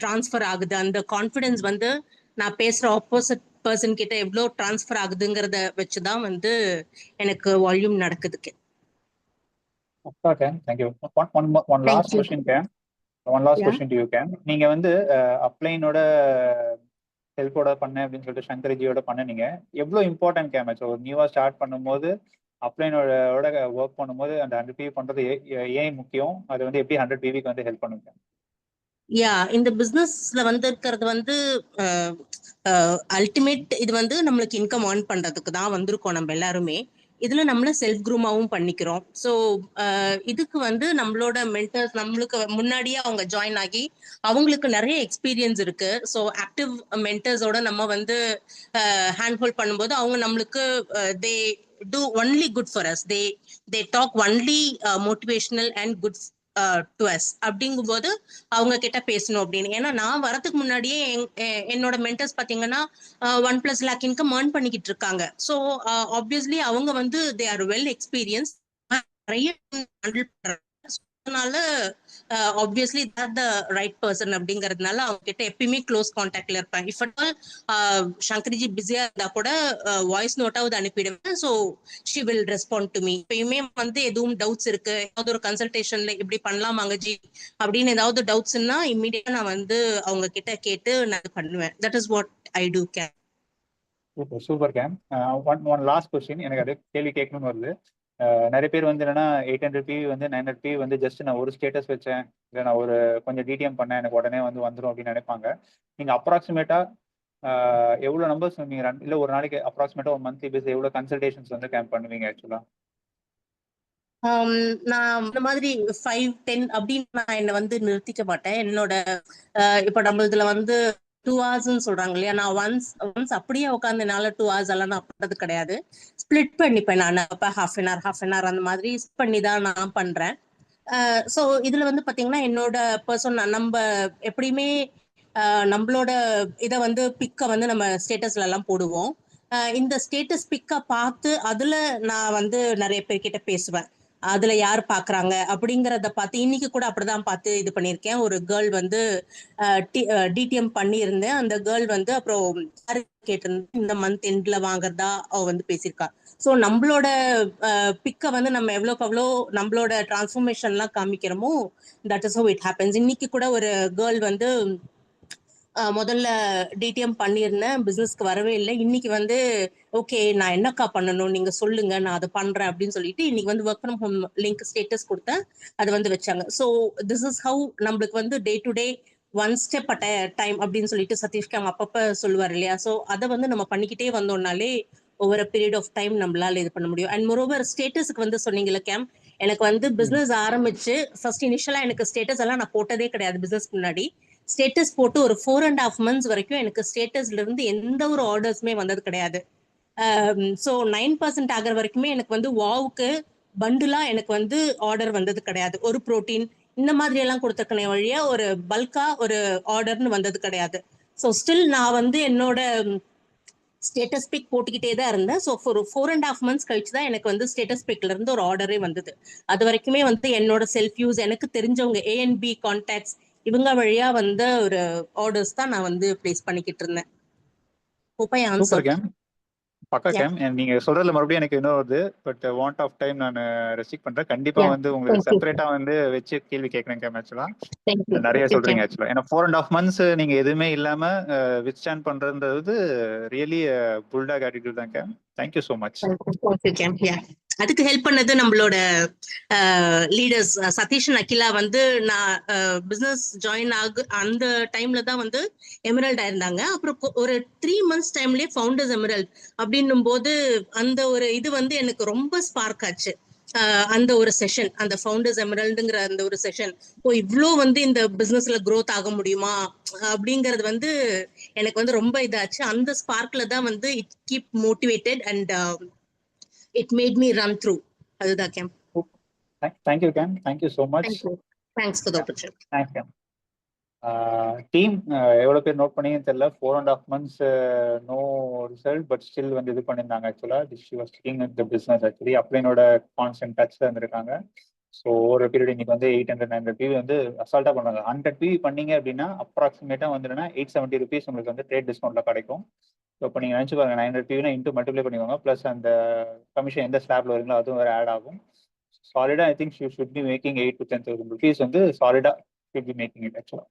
டிரான்ஸ்ஃபர் ஆகுது, அந்த கான்ஃபிடன்ஸ் வந்து நான் பேசுற ஆப்போசிட் பர்சன் கிட்ட எவ்வளோ டிரான்ஸ்ஃபர் ஆகுதுங்கிறத வச்சுதான் வந்து எனக்கு வால்யூம் நடக்குதுக்கு. Thank you. One last question game. One last question to you game. நீங்க வந்து அப்ளைனோட ஹெல்ப்போட பண்ண அப்படின்னு சொல்லிட்டு சங்கரிஜியோட பண்ணீங்க. எவ்வளவு இம்பார்ட்டன்ட் கேம் ஆச்சு ஒரு நியூவா ஸ்டார்ட் பண்ணும்போது அப்ளைனோட ஒர்க் பண்ணும்போது அந்த 100 பிவி பண்றது ஏன் முக்கியம்? அது வந்து எப்படி 100 பிவிக்கு வந்து ஹெல்ப் பண்ணுங்க? இந்த பிசினஸ்ல வந்து இருக்கிறது வந்து அல்டிமேட் இது வந்து நம்மளுக்கு இன்கம் ஏர்ன் பண்றதுக்கு தான் வந்திருக்கோம் நம்ம எல்லாருமே. இதுல நம்மள செல்ஃப் க்ரூமாவும் பண்ணிக்கிறோம். ஸோ இதுக்கு வந்து நம்மளோட மென்டர்ஸ் நம்மளுக்கு முன்னாடியே அவங்க ஜாயின் ஆகி அவங்களுக்கு நிறைய எக்ஸ்பீரியன்ஸ் இருக்கு. ஸோ ஆக்டிவ் மென்டர்ஸோட நம்ம வந்து ஹேண்ட் ஹோல்ட் பண்ணும்போது அவங்க நம்மளுக்கு தே do only good for us. They talk only motivational and good to us அப்படிங்கும்போது அவங்க கிட்ட பேசணும் அப்படின்னு. ஏன்னா நான் வரதுக்கு முன்னாடியே என்னோட மென்டர்ஸ் பாத்தீங்கன்னா 1+ lakh இன்கம் ஏர்ன் பண்ணிக்கிட்டு இருக்காங்க. ஸோ ஆப்வியஸ்லி அவங்க வந்து தே ஆர் வெல் எக்ஸ்பீரியன்ஸ், நிறைய ஹேண்டில் பண்றாங்க. அதனால obviously that the right person அப்படிங்கறதுனால அவங்க கிட்ட எப்பயுமே க்ளோஸ் கான்டாக்ட்ல இருப்பேன். இஃப் அட் ஆல் சங்கரிஜி பிஸியா இருந்தா கூட வாய்ஸ் நோட்டாவது அனுப்பிடுவேன். So she will respond to me. எப்பயுமே வந்து எதுவும் டவுட்ஸ் இருக்கு, ஏதாவது ஒரு கன்சல்டேஷன்ல இப்படி பண்ணலாமாங்க ஜி அப்படின்னு ஏதாவது டவுட்ஸ்னா இம்மீடியட்டா நான் வந்து அவங்க கிட்ட கேட்டு நான் பண்ணுவேன். That is what I do கேம். சூப்பர் கேம். ஒன் லாஸ்ட் கொஸ்டின், எனக்கு அது கேள்வி கேட்கணும்னு வருது. நிறைய பேர் வந்து என்னன்னா 800 பிவி வந்து 900 பிவி வந்து ஜஸ்ட் நான் ஒரு ஸ்டேட்டஸ் வச்சேன், இல்லை நான் ஒரு கொஞ்சம் டிடிஎம் பண்ணேன் எனக்கு உடனே வந்துடும் அப்படின்னு நினைப்பாங்க. நீங்க அப்ராக்சிமேட்டா எவ்வளோ நம்பர்ஸ் நீங்க ரன் இல்லை ஒரு நாளைக்கு அப்ராக்சிமேட்டா ஒரு மந்த்லி பேஸ் எவ்வளோ கன்சல்டேஷன்ஸ் வந்து கேம்ப் பண்ணுவீங்க ஆக்சுவலா? நான் இந்த மாதிரி 5-10 அப்படின்னு நான் என்னை வந்து நிறுத்திக்க மாட்டேன். என்னோட இப்ப நம்ம இதுல வந்து 2 hours சொல்றாங்க இல்லையா, நான் ஒன்ஸ் அப்படியே உட்காந்து என்னால 2 hours எல்லாம் நான் பண்றது கிடையாது. ஸ்பிளிட் பண்ணிப்பேன். நான் அப்ப half an hour அந்த மாதிரி பண்ணி தான் நான் பண்றேன். ஸோ இதுல வந்து பாத்தீங்கன்னா என்னோட பர்சன் நம்ம எப்படியுமே நம்மளோட இதை வந்து பிக்கை வந்து நம்ம ஸ்டேட்டஸ்ல எல்லாம் போடுவோம். இந்த ஸ்டேட்டஸ் பிக்கை பார்த்து அதுல நான் வந்து நிறைய பேர்கிட்ட பேசுவேன். அதுல யார் பாக்குறாங்க அப்படிங்கறத பார்த்து இன்னைக்கு கூட அப்படிதான் பார்த்து இது பண்ணியிருக்கேன். ஒரு கேர்ள் வந்து டிடிஎம் பண்ணியிருந்தேன். அந்த கேர்ள் வந்து அப்புறம் கேட்டிருந்தேன் இந்த மந்த் எண்ட்ல வாங்குறதா அவ வந்து பேசியிருக்கா. ஸோ நம்மளோட பிக்கை வந்து நம்ம எவ்வளோக்கு எவ்வளோ நம்மளோட டிரான்ஸ்ஃபர்மேஷன்லாம் காமிக்கிறோமோ that is how it happens. இன்னைக்கு கூட ஒரு கேர்ள் வந்து முதல்ல டிடிஎம் பண்ணியிருந்தேன், பிசினஸ்க்கு வரவே இல்லை. இன்னைக்கு வந்து ஓகே நான் என்னக்கா பண்ணணும் நீங்க சொல்லுங்க நான் அதை பண்றேன் அப்படின்னு சொல்லிட்டு இன்னைக்கு வந்து work from home link status கொடுத்தேன், அது வந்து வச்சாங்க. ஸோ திஸ் இஸ் ஹவு நம்மளுக்கு வந்து day to day one step at time அப்படின்னு சொல்லிட்டு சதீஷ் கேம் அப்பப்ப சொல்லுவார் இல்லையா. ஸோ அதை வந்து நம்ம பண்ணிக்கிட்டே வந்தோம்னாலே ஒவ்வொரு பீரியட் ஆஃப் டைம் நம்மளால இது பண்ண முடியும். அண்ட் மோரோவர் ஸ்டேட்டஸ்க்கு வந்து சொன்னீங்கல்ல கேம், எனக்கு வந்து பிசினஸ் ஆரம்பிச்சு ஃபர்ஸ்ட் இனிஷியலா எனக்கு ஸ்டேட்டஸ் எல்லாம் நான் போட்டதே கிடையாது. பிசினஸ் முன்னாடி ஸ்டேட்டஸ் போட்டு ஒரு 4.5 months வரைக்கும் எனக்கு ஸ்டேட்டஸ்ல இருந்து எந்த ஒரு ஆர்டர்ஸுமே வந்தது கிடையாது. ஸோ 9% ஆகிற வரைக்குமே எனக்கு வந்து வாவுக்கு பண்டுலா எனக்கு வந்து ஆர்டர் வந்தது கிடையாது. ஒரு புரோட்டீன் இந்த மாதிரி எல்லாம் கொடுத்துருக்கனே வழியா ஒரு பல்கா ஒரு ஆர்டர்னு வந்தது கிடையாது. ஸோ ஸ்டில் நான் வந்து என்னோட ஸ்டேட்டஸ் பிக் போட்டுக்கிட்டே தான் இருந்தேன். ஸோ ஒரு 4.5 months கழிச்சு தான் எனக்கு வந்து ஸ்டேட்டஸ் பிக்ல இருந்து ஒரு ஆர்டரே வந்தது. அது வரைக்குமே வந்து என்னோட செல்ஃப் யூஸ் எனக்கு தெரிஞ்சவங்க A&B கான்டாக்ட்ஸ் இவங்க வழியா வந்து ஒரு ஆர்டர்ஸ் தான் நான் வந்து பிளேஸ் பண்ணிக்கிட்டு இருந்தேன். சூப்பர் கேம், பக்கா கேம். நீங்க சொல்றதுல மறுபடியும் எனக்கு இன்னும் வருது, பட் வாண்ட் ஆஃப் டைம் நான் ரெஸ்ட்ரிக்ட் பண்றேன். கண்டிப்பா வந்து உங்களுக்கு செப்பரேட்டா வந்து வச்சு கேள்வி கேட்கறேன் கேம். ஆக்சுவலா நிறைய சொல்றீங்க ஆக்சுவலா. ஏன்னா 4.5 months நீங்க எதுவுமே இல்லாம வித் ஸ்டாண்ட் பண்றதுன்றது ரியலி புல்டாக் ஆட்டிடியூட் தான் கேம். Thank you so much. அதுக்கு ஹெல்ப் பண்ணது நம்மளோட லீடர்ஸ் சதீஷ் அகிலா வந்து நான் பிசினஸ் ஜாயின் அந்த டைம்ல தான் வந்து எமரல்ட் ஆயிருந்தாங்க. அப்புறம் ஒரு 3 months டைம்லயே ஃபவுண்டர்ஸ் எமரல்ட் அப்படின்னும் போது அந்த ஒரு இது வந்து எனக்கு ரொம்ப ஸ்பார்க் ஆச்சு. அந்த ஒரு செஷன், அந்த ஃபவுண்டர்ஸ் எமரல்டுங்கிற அந்த ஒரு செஷன், இவ்வளோ வந்து இந்த பிசினஸ்ல growth ஆக முடியுமா அப்படிங்கிறது வந்து எனக்கு வந்து ரொம்ப இதாச்சு. அந்த ஸ்பார்க்ல தான் வந்து it keep motivated and it made me run through. அதுதான் கேம். Thank you கேம், thank you so much. Thanks for the opportunity. Thanks கேம். டீம் எவ்வளோ பேர் நோட் பண்ணீங்கன்னு தெரியல. 4.5 months no result, but still வந்து இது பண்ணியிருந்தாங்க. ஆக்சுவலா she was sticking with the business. Actually அப்ளைனோட கான்ஸ்டன்ட் டச்ல இருந்திருக்காங்க. ஸோ ஒரு பீரியட் இன்னைக்கு வந்து 800-900 PV வந்து அசால்ட்டா பண்ணாங்க. 100 PV பண்ணீங்க அப்படின்னா அப்ராக்சிமேட்டா வந்துடுன்னா 870 rupees உங்களுக்கு வந்து ட்ரேட் டிஸ்கவுண்ட்ல கிடைக்கும். ஸோ இப்போ நீங்கள் நினச்சி பாருங்க, 900 PV இன்ட்டு மல்டிப்ளை பண்ணிக்கோங்க, ப்ளஸ் அந்த கமிஷன் எந்த ஸ்லாப்ல வருங்களோ அதுவும் வேறு ஆட் ஆகும். சாலிடா I think you should be making 8,000 to 10,000 rupees வந்து சாலிடா ஷுட் பி மேக்கிங் இட் ஆக்சுவலா.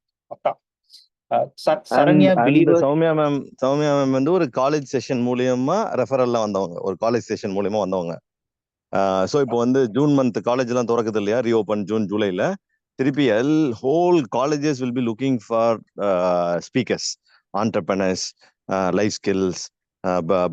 சௌமியா மேம் வந்து ஒரு காலேஜ் செஷன் மூலியமா ரெஃபரல்ல வந்தவங்க, ஒரு காலேஜ் செஷன் மூலியமா வந்தவங்க. ஸோ இப்போ வந்து ஜூன் மந்த் காலேஜ் எல்லாம் திறக்குது இல்லையா, ரீஓபன் ஜூன் ஜூலைல. திருப்பி whole colleges will be looking for speakers, entrepreneurs, life skills,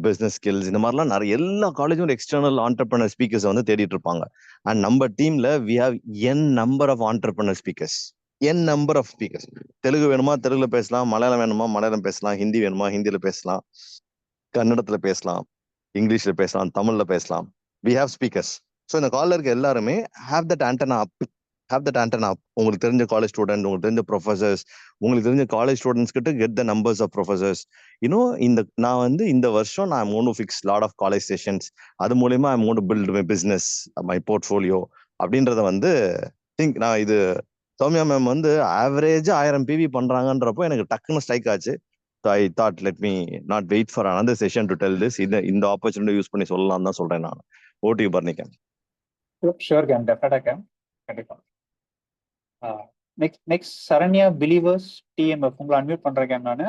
business skills, இந்த மாதிரிலாம் நிறைய எல்லா காலேஜும் ஒரு எக்ஸ்டர்னல் ஆண்டர்பிரனர் ஸ்பீக்கர்ஸ் வந்து தேடிட்டு இருப்பாங்க. அண்ட் நம்ம டீம்ல we have n number of entrepreneur speakers, n number of speakers. Telugu வேணுமா தெலுங்குல பேசலாம், மலையாளம் வேணுமா மலையாளம் பேசலாம், ஹிந்தி வேணுமா ஹிந்தியில பேசலாம், கன்னடத்துல பேசலாம், இங்கிலீஷ்ல பேசலாம், தமிழ்ல பேசலாம். we have speakers. ஸோ இந்த காலில் இருக்க எல்லாருமே have that antenna up. உங்களுக்கு தெரிஞ்ச காலேஜ் ஸ்டூடெண்ட், உங்களுக்கு தெரிஞ்ச ப்ரொஃபசர்ஸ், உங்களுக்கு தெரிஞ்ச காலேஜ் ஸ்டூடெண்ட்ஸ் கிட்ட get the numbers of professors. நான் வந்து இந்த வருஷம் நான் I'm going to fix lot of college sessions. அது மூலயமா I'm going to build my business, my portfolio அப்படின்றத வந்து நான் இது சௌமியா மேம் வந்து ஆவரேஜா 1000 PV பண்றாங்கன்றப்போ எனக்கு டக்குன்னு ஸ்ட்ரைக் ஆச்சு. So I thought let me not wait for another session to tell this. இந்த ஆப்பர்ச்சுனிட்டி யூஸ் பண்ணி சொல்லலாம் தான் சொல்றேன் நான். ஓடி பர்னிகேம். ஷூர் கேம், டெஃபினட்டா கேம், கண்டிப்பா. நெக்ஸ்ட் சரண்யா பிலீவர்ஸ் TMF, உங்களை அன்மியூட் பண்றேன் கேம் நானு.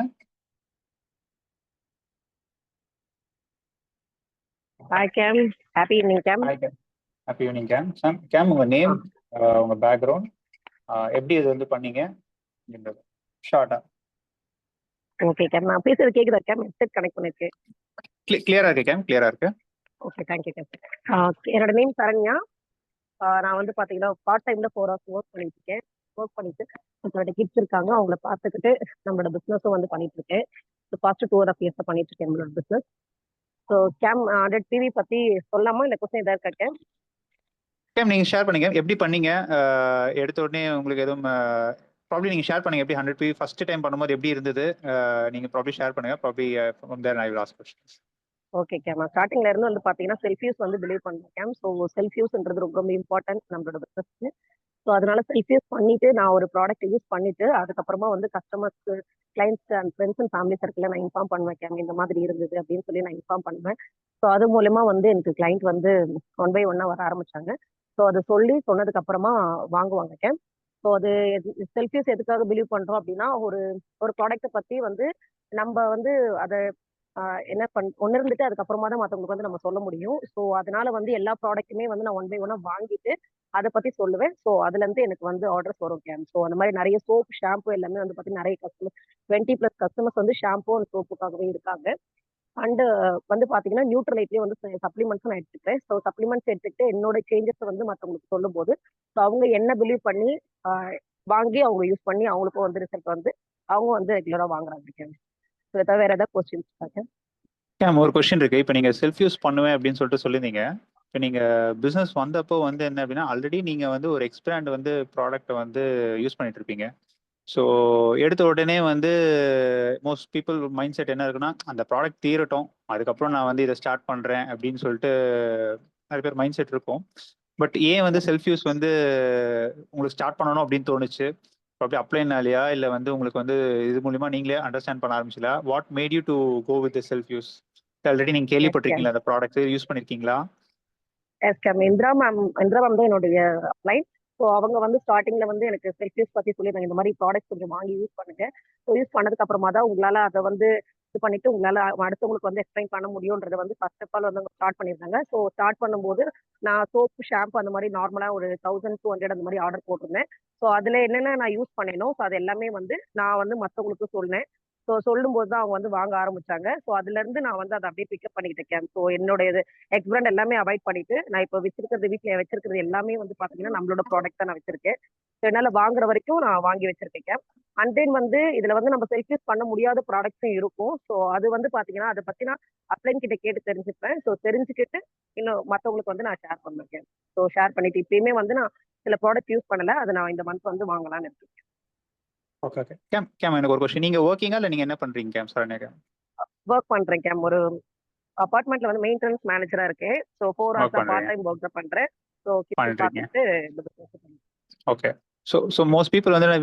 Hi Cam, happy evening Cam. Hi Cam, happy evening Cam. Cam, உங்க நேம், உங்க பேக்ரவுண்ட், எப்படி இது வந்து பண்ணீங்க ஷார்ட்டா? Okay game. நான் பேசுறது கேக்குதா கேம்? ஹெட்செட் கனெக்ட் பண்ணிருக்கேன். கிளியரா இருக்கு கேம், கிளியரா இருக்கு. Okay, thank you game. என்னோட நேம் சரண்யா. நான் வந்து பாத்தீங்கன்னா பார்ட் டைம்ல 4 hours ஒர்க் பண்ணிட்டு இருக்கேன். ஒர்க் பண்ணிட்டு என்னோட கிட்ஸ் இருக்காங்க, அவங்கள பார்த்துக்கிட்டு நம்மளோட பிசினஸும் வந்து பண்ணிட்டு இருக்கேன். ஃபாஸ்ட் 2.5 years பண்ணிட்டு இருக்கேன் நம்மளோட பிசினஸ். ஸோ கேம் 100 டிவி பத்தி சொல்லாமா இல்ல கொஸ்டின் ஏதாவது இருக்கா கேம்? கேம் நீங்க ஷேர் பண்ணுங்க எப்படி பண்ணீங்க. எடுத்த உடனே உங்களுக்கு எதுவும் ப்ராப்ளி நீங்க ஷேர் பண்ணுங்க எப்படி 100 PV ஃபர்ஸ்ட் டைம் பண்ணும்போது எப்படி இருந்தது. நீங்க ப்ராப்ளி ஷேர் பண்ணுங்க. Probably from there I will ask questions. Okay கேம். ஸ்டார்டிங்ல இருந்து வந்து பாத்தீங்கன்னா செல்ஃப் யூஸ் வந்து பிலீவ் பண்ணுறேன் கேம். ஸோ செல்ஃப் யூஸ்ன்றது ரொம்ப ரொம்ப இம்பார்ட்டன்ட் நம்மளோட பிசினஸ்க்கு. ஸோ அதனால செல்ஃப் யூஸ் பண்ணிட்டு நான் ஒரு ப்ராடக்ட் யூஸ் பண்ணிட்டு அதுக்கப்புறமா வந்து கஸ்டமர்ஸ்க்கு, clients and friends and family circle நான் இன்ஃபார்ம் பண்ணுவேன் கேம். இந்த மாதிரி இருந்தது அப்படின்னு சொல்லி நான் இன்ஃபார்ம் பண்ணுவேன். ஸோ அது மூலமா வந்து எனக்கு கிளைண்ட் வந்து 1 by 1 வர ஆரம்பிச்சாங்க. ஸோ அது சொல்லி சொன்னதுக்கு அப்புறமா வாங்குவாங்க கேம். ஸோ அது செல்ஃப் யூஸ் எதுக்காக பிலீவ் பண்றோம் அப்படின்னா, ஒரு ஒரு ப்ராடக்ட்டை பத்தி வந்து நம்ம வந்து அதை என்ன ஒன்னு இருந்துட்டு அதுக்கப்புறமா தான் மற்றவங்களுக்கு வந்து நம்ம சொல்ல முடியும். ஸோ அதனால வந்து எல்லா ப்ராடக்ட்டுமே வந்து நான் 1 by 1 வாங்கிட்டு அதை பத்தி சொல்லுவேன். ஸோ அதுல இருந்து எனக்கு வந்து ஆர்டர்ஸ் வரும் கேம். ஸோ அந்த மாதிரி நிறைய சோப், ஷாம்பு எல்லாமே வந்து பார்த்தீங்கன்னா நிறைய கஸ்டமர் 20+ கஸ்டமர்ஸ் வந்து ஷாம்பு அண்ட் சோப்புக்காகவே இருக்காங்க. அண்ட் வந்து பாத்தீங்கன்னா நியூட்ரலைட்லயே வந்து சப்ளிமெண்ட்ஸ் நான் எடுத்துக்கிறேன். ஸோ சப்ளிமெண்ட்ஸ் எடுத்துக்கிட்டு என்னோட சேஞ்சஸ் வந்து மற்றவங்களுக்கு சொல்லும் போது ஸோ அவங்க என்ன பிலீவ் பண்ணி வாங்கி அவங்க யூஸ் பண்ணி அவங்களுக்கும் வந்து ரிசல்ட் வந்து அவங்க வந்து ரெகுலரா வாங்குறாங்க கேம். ஸோ இதை வேற ஏதாவது கொஸ்டின்ஸ் இருக்காங்க? கேம் ஒரு கொஸ்டின் இருக்கு. இப்போ நீங்க செல்ஃப் யூஸ் பண்ணுவேன் அப்படின்னு சொல்லிட்டு சொல்லியிருந்தீங்க. இப்போ நீங்க பிசினஸ் வந்தப்போ வந்து என்ன அப்படின்னா ஆல்ரெடி நீங்க வந்து ஒரு எக்ஸ்பிராண்ட் வந்து ப்ராடக்ட்டை வந்து யூஸ் பண்ணிட்டு இருப்பீங்க. ஸோ எடுத்த உடனே வந்து மோஸ்ட் பீப்புள் மைண்ட் செட் என்ன இருக்குன்னா அந்த ப்ராடக்ட் தீரட்டும் அதுக்கப்புறம் நான் வந்து இதை ஸ்டார்ட் பண்ணுறேன் அப்படின்னு சொல்லிட்டு நிறைய பேர் மைண்ட் செட் இருக்கும். பட் ஏன் வந்து செல்ஃப் யூஸ் வந்து உங்களுக்கு ஸ்டார்ட் பண்ணணும் அப்படின்னு தோணுச்சு? அப்படி அப்ளைனாலையா இல்லை வந்து உங்களுக்கு வந்து இது மூலியமா நீங்களே அண்டர்ஸ்டாண்ட் பண்ண ஆரம்பிச்சீங்களா? What made you to go with self use? Already நீங்கள் கேள்விப்பட்டிருக்கீங்களா அந்த ப்ராடக்ட் யூஸ் பண்ணியிருக்கீங்களா? எஸ் கேம். இந்திரா மேம் தான் என்னுடைய கிளைண்ட். ஸோ அவங்க வந்து ஸ்டார்டிங்ல வந்து எனக்கு செல்ஃப் யூஸ் பத்தி சொல்லியிருந்தாங்க. இந்த மாதிரி ப்ராடக்ட் கொஞ்சம் வாங்கி யூஸ் பண்ணுங்க. ஸோ யூஸ் பண்ணதுக்கு அப்புறமா தான் உங்களால அதை வந்து இது பண்ணிட்டு உங்களால அடுத்தவங்களுக்கு வந்து எக்ஸ்பிளைன் பண்ண முடியும்ன்றத வந்து ஃபர்ஸ்ட் ஆஃப் ஆல் வந்து ஸ்டார்ட் பண்ணியிருந்தாங்க. ஸோ ஸ்டார்ட் பண்ணும்போது நான் சோப்பு, ஷாம்பு அந்த மாதிரி நார்மலா ஒரு 1200 அந்த மாதிரி ஆர்டர் போட்டிருந்தேன். ஸோ அதுல என்னென்ன நான் யூஸ் பண்ணேனோ ஸோ அது எல்லாமே வந்து நான் வந்து மற்றவங்களுக்கு சொன்னேன். ஸோ சொல்லும்போது தான் அவங்க வந்து வாங்க ஆரம்பிச்சாங்க. ஸோ அதுல இருந்து நான் வந்து அதை அப்படியே பிக்கப் பண்ணிக்கிட்டேன். ஸோ என்னுடைய எக்ஸ்பிராண்ட் எல்லாமே அவாய்ட் பண்ணிட்டு நான் இப்போ வீட்டுல வச்சிருக்கிறது எல்லாமே வந்து பாத்தீங்கன்னா நம்மளோட ப்ராடக்ட் தான் நான் வச்சிருக்கேன். ஸோ என்னால வாங்குற வரைக்கும் நான் வாங்கி வச்சிருக்கேன். அண்ட் தென் வந்து இதுல வந்து நம்ம செல்ஃப் யூஸ் பண்ண முடியாத ப்ராடக்ட்ஸும் இருக்கும். ஸோ அது வந்து பாத்தீங்கன்னா அதை பத்தி நான் அப்ளைன் கிட்ட கேட்டு தெரிஞ்சுப்பேன். ஸோ தெரிஞ்சுக்கிட்டு இன்னும் மற்றவங்களுக்கு வந்து நான் ஷேர் பண்ணிருக்கேன். ஸோ ஷேர் பண்ணிட்டு இப்பயுமே வந்து நான் சில ப்ராடக்ட் யூஸ் பண்ணல, அதை நான் இந்த மந்த் வந்து வாங்கலாம்னு இருக்கேன். Okay okay game. கேம் எனக்கு ஒரு கொஸ்டின். நீங்க ஒர்க்கிங்கா இல்லை நீங்க என்ன பண்றீங்க கேம்? சரண்யா கேம். ஒர்க் பண்றேன் கேம். ஒரு அபார்ட்மெண்ட்ல வந்து மெயின்டெனன்ஸ் மேனேஜரா இருக்கேன். So 4 hours work part time work பண்றேன். ஸோ கிட்ஸ் பண்ணிட்டு இருக்கீங்க. பார்த்துட்டு ஓகே. ஸோ மோஸ்ட் பீப்புள் வந்து